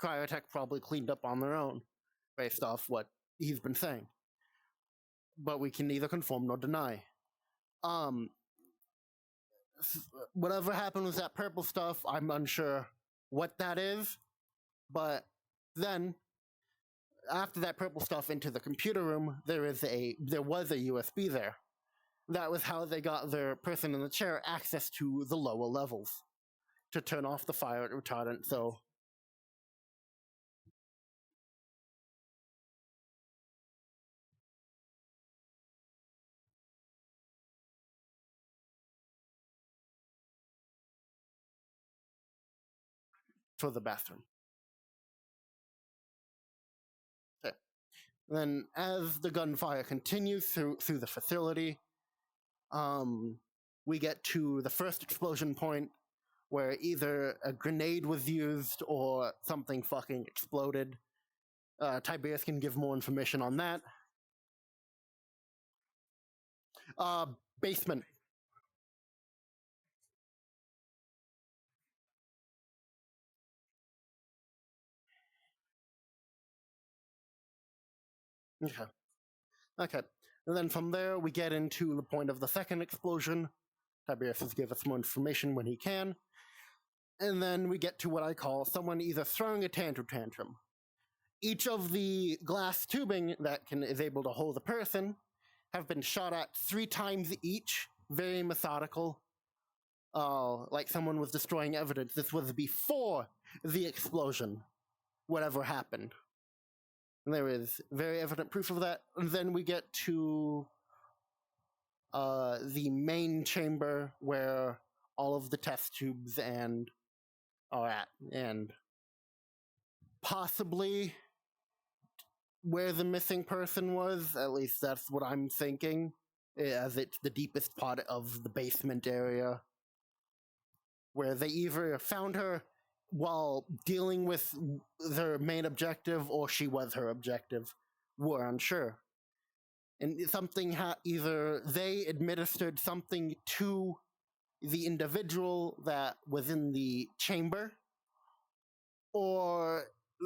Cryotech probably cleaned up on their own, based off what he's been saying. But we can neither confirm nor deny. Um, whatever happened with that purple stuff, I'm unsure what that is. But then, after that purple stuff into the computer room, there was a USB there. That was how they got their person in the chair access to the lower levels to turn off the fire retardant. So for the bathroom. Okay. Then, as the gunfire continues through the facility, we get to the first explosion point where either a grenade was used or something fucking exploded. Tiberius can give more information on that. Basement. Okay. Okay. And then from there, we get into the point of the second explosion. Tiberius will give us more information when he can. And then we get to what I call someone either throwing a tantrum. Each of the glass tubing that is able to hold a person have been shot at 3 times each, very methodical. Like someone was destroying evidence. This was before the explosion, whatever happened. And there is very evident proof of that. And then we get to the main chamber where all of the test tubes are at, and possibly where the missing person was. At least that's what I'm thinking, as it's the deepest part of the basement area, where they either found her while dealing with their main objective or she was her objective. We're unsure. And something either they administered something to the individual that was in the chamber, or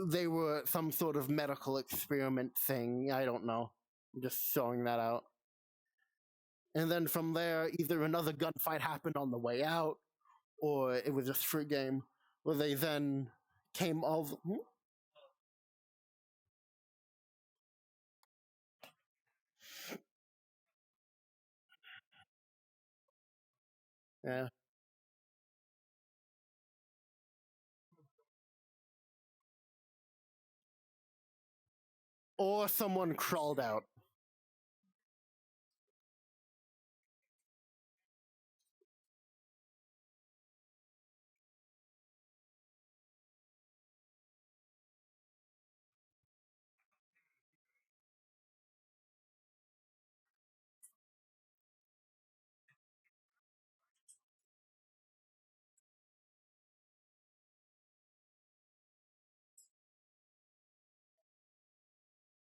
they were some sort of medical experiment thing. I don't know. I'm just throwing that out. And then from there, either another gunfight happened on the way out, or it was just free game, where they then came over. Yeah. Or someone crawled out.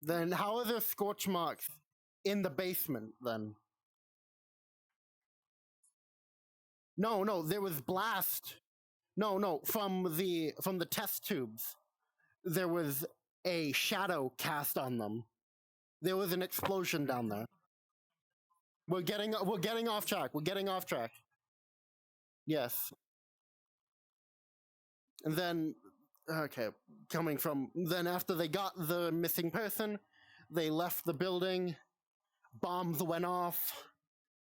Then how are there scorch marks in the basement then? No, there was blast. No, from the test tubes, there was a shadow cast on them. There was an explosion down there. We're getting off track. We're getting off track. Yes. And then okay, coming from then after they got the missing person, they left the building, bombs went off,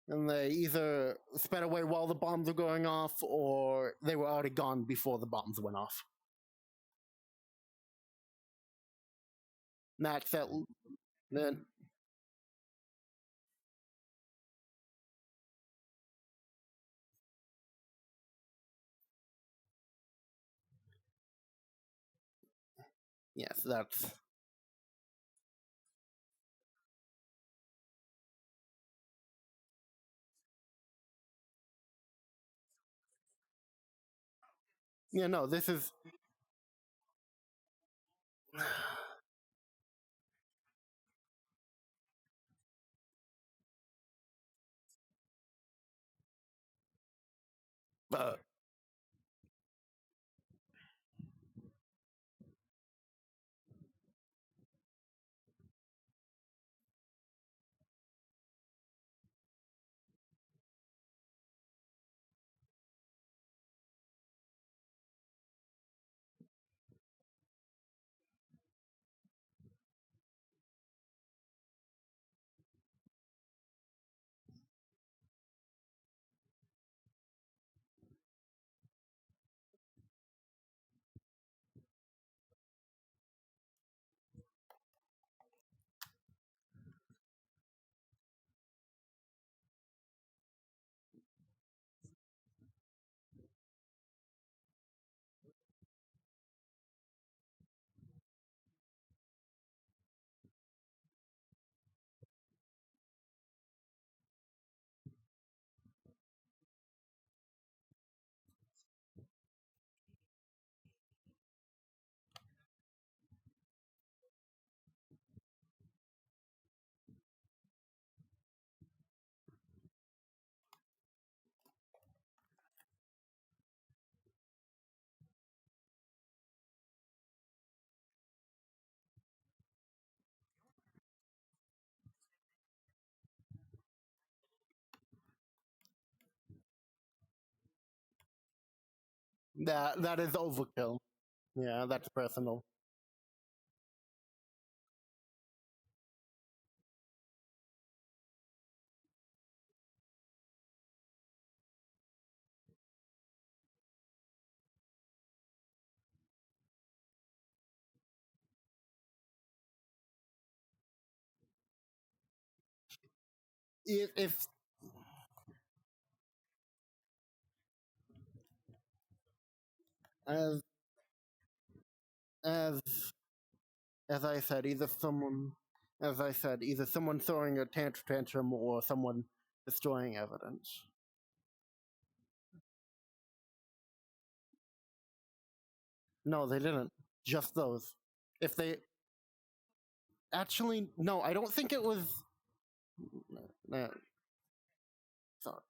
and they either sped away while the bombs were going off or they were already gone before the bombs went off. Max that then yes, that's yeah, no, this is uh, that is overkill. Yeah, that's personal. If as as as I said, either someone throwing a tantrum or someone destroying evidence. No, they didn't. Just those. If they actually, no, I don't think it was. Uh, sorry.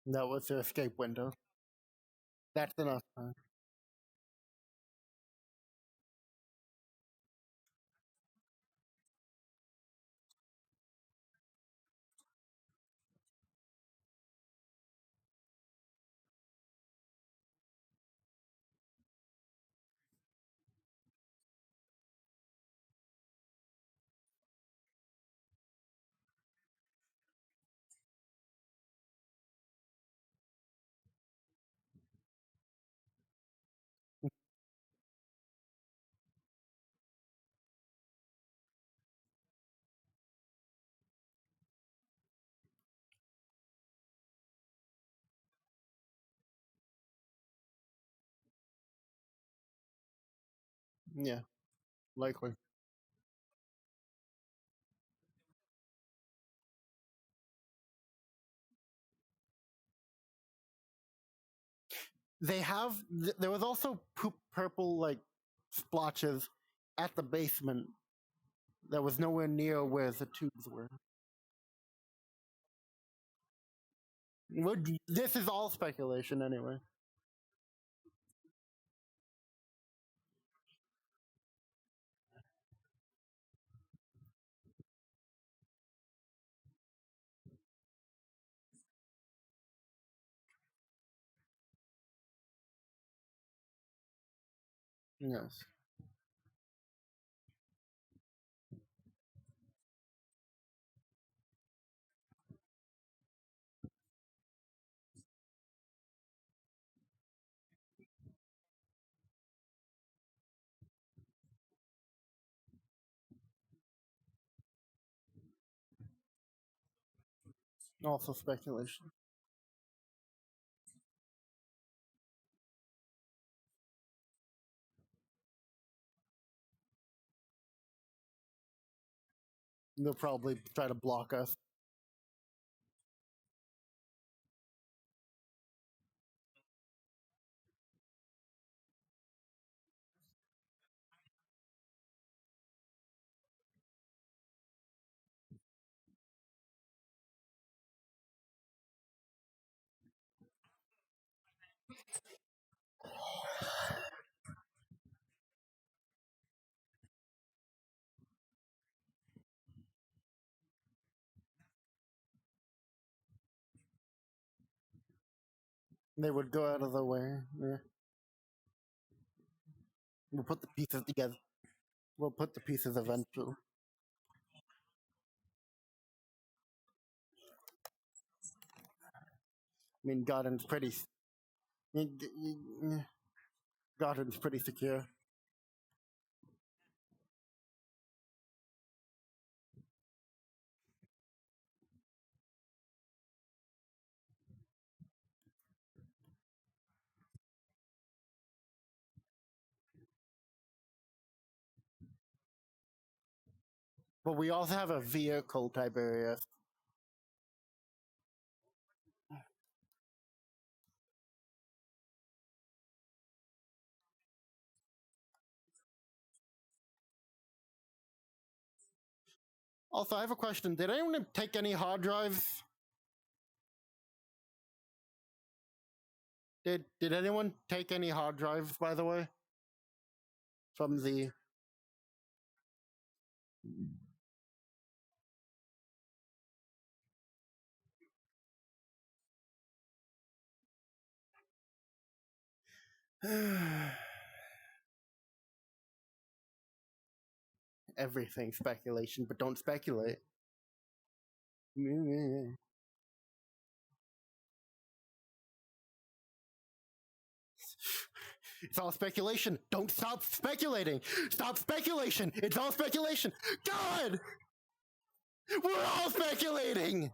That was their escape window. That's enough. Yeah, likely. They have. There was also purple like splotches at the basement that was nowhere near where the tubes were. This is all speculation anyway. Yes. Also speculation. They'll probably try to block us. They would go out of the way. Yeah. We'll put the pieces together. We'll put the pieces eventually. I mean, Garden's pretty. Garden's pretty secure. But we also have a vehicle type area. Also, I have a question. Did anyone take any hard drives? Did anyone take any hard drives, by the way? From the everything speculation, but don't speculate. It's all speculation. Don't stop speculating. Stop speculation. It's all speculation. God! We're all speculating!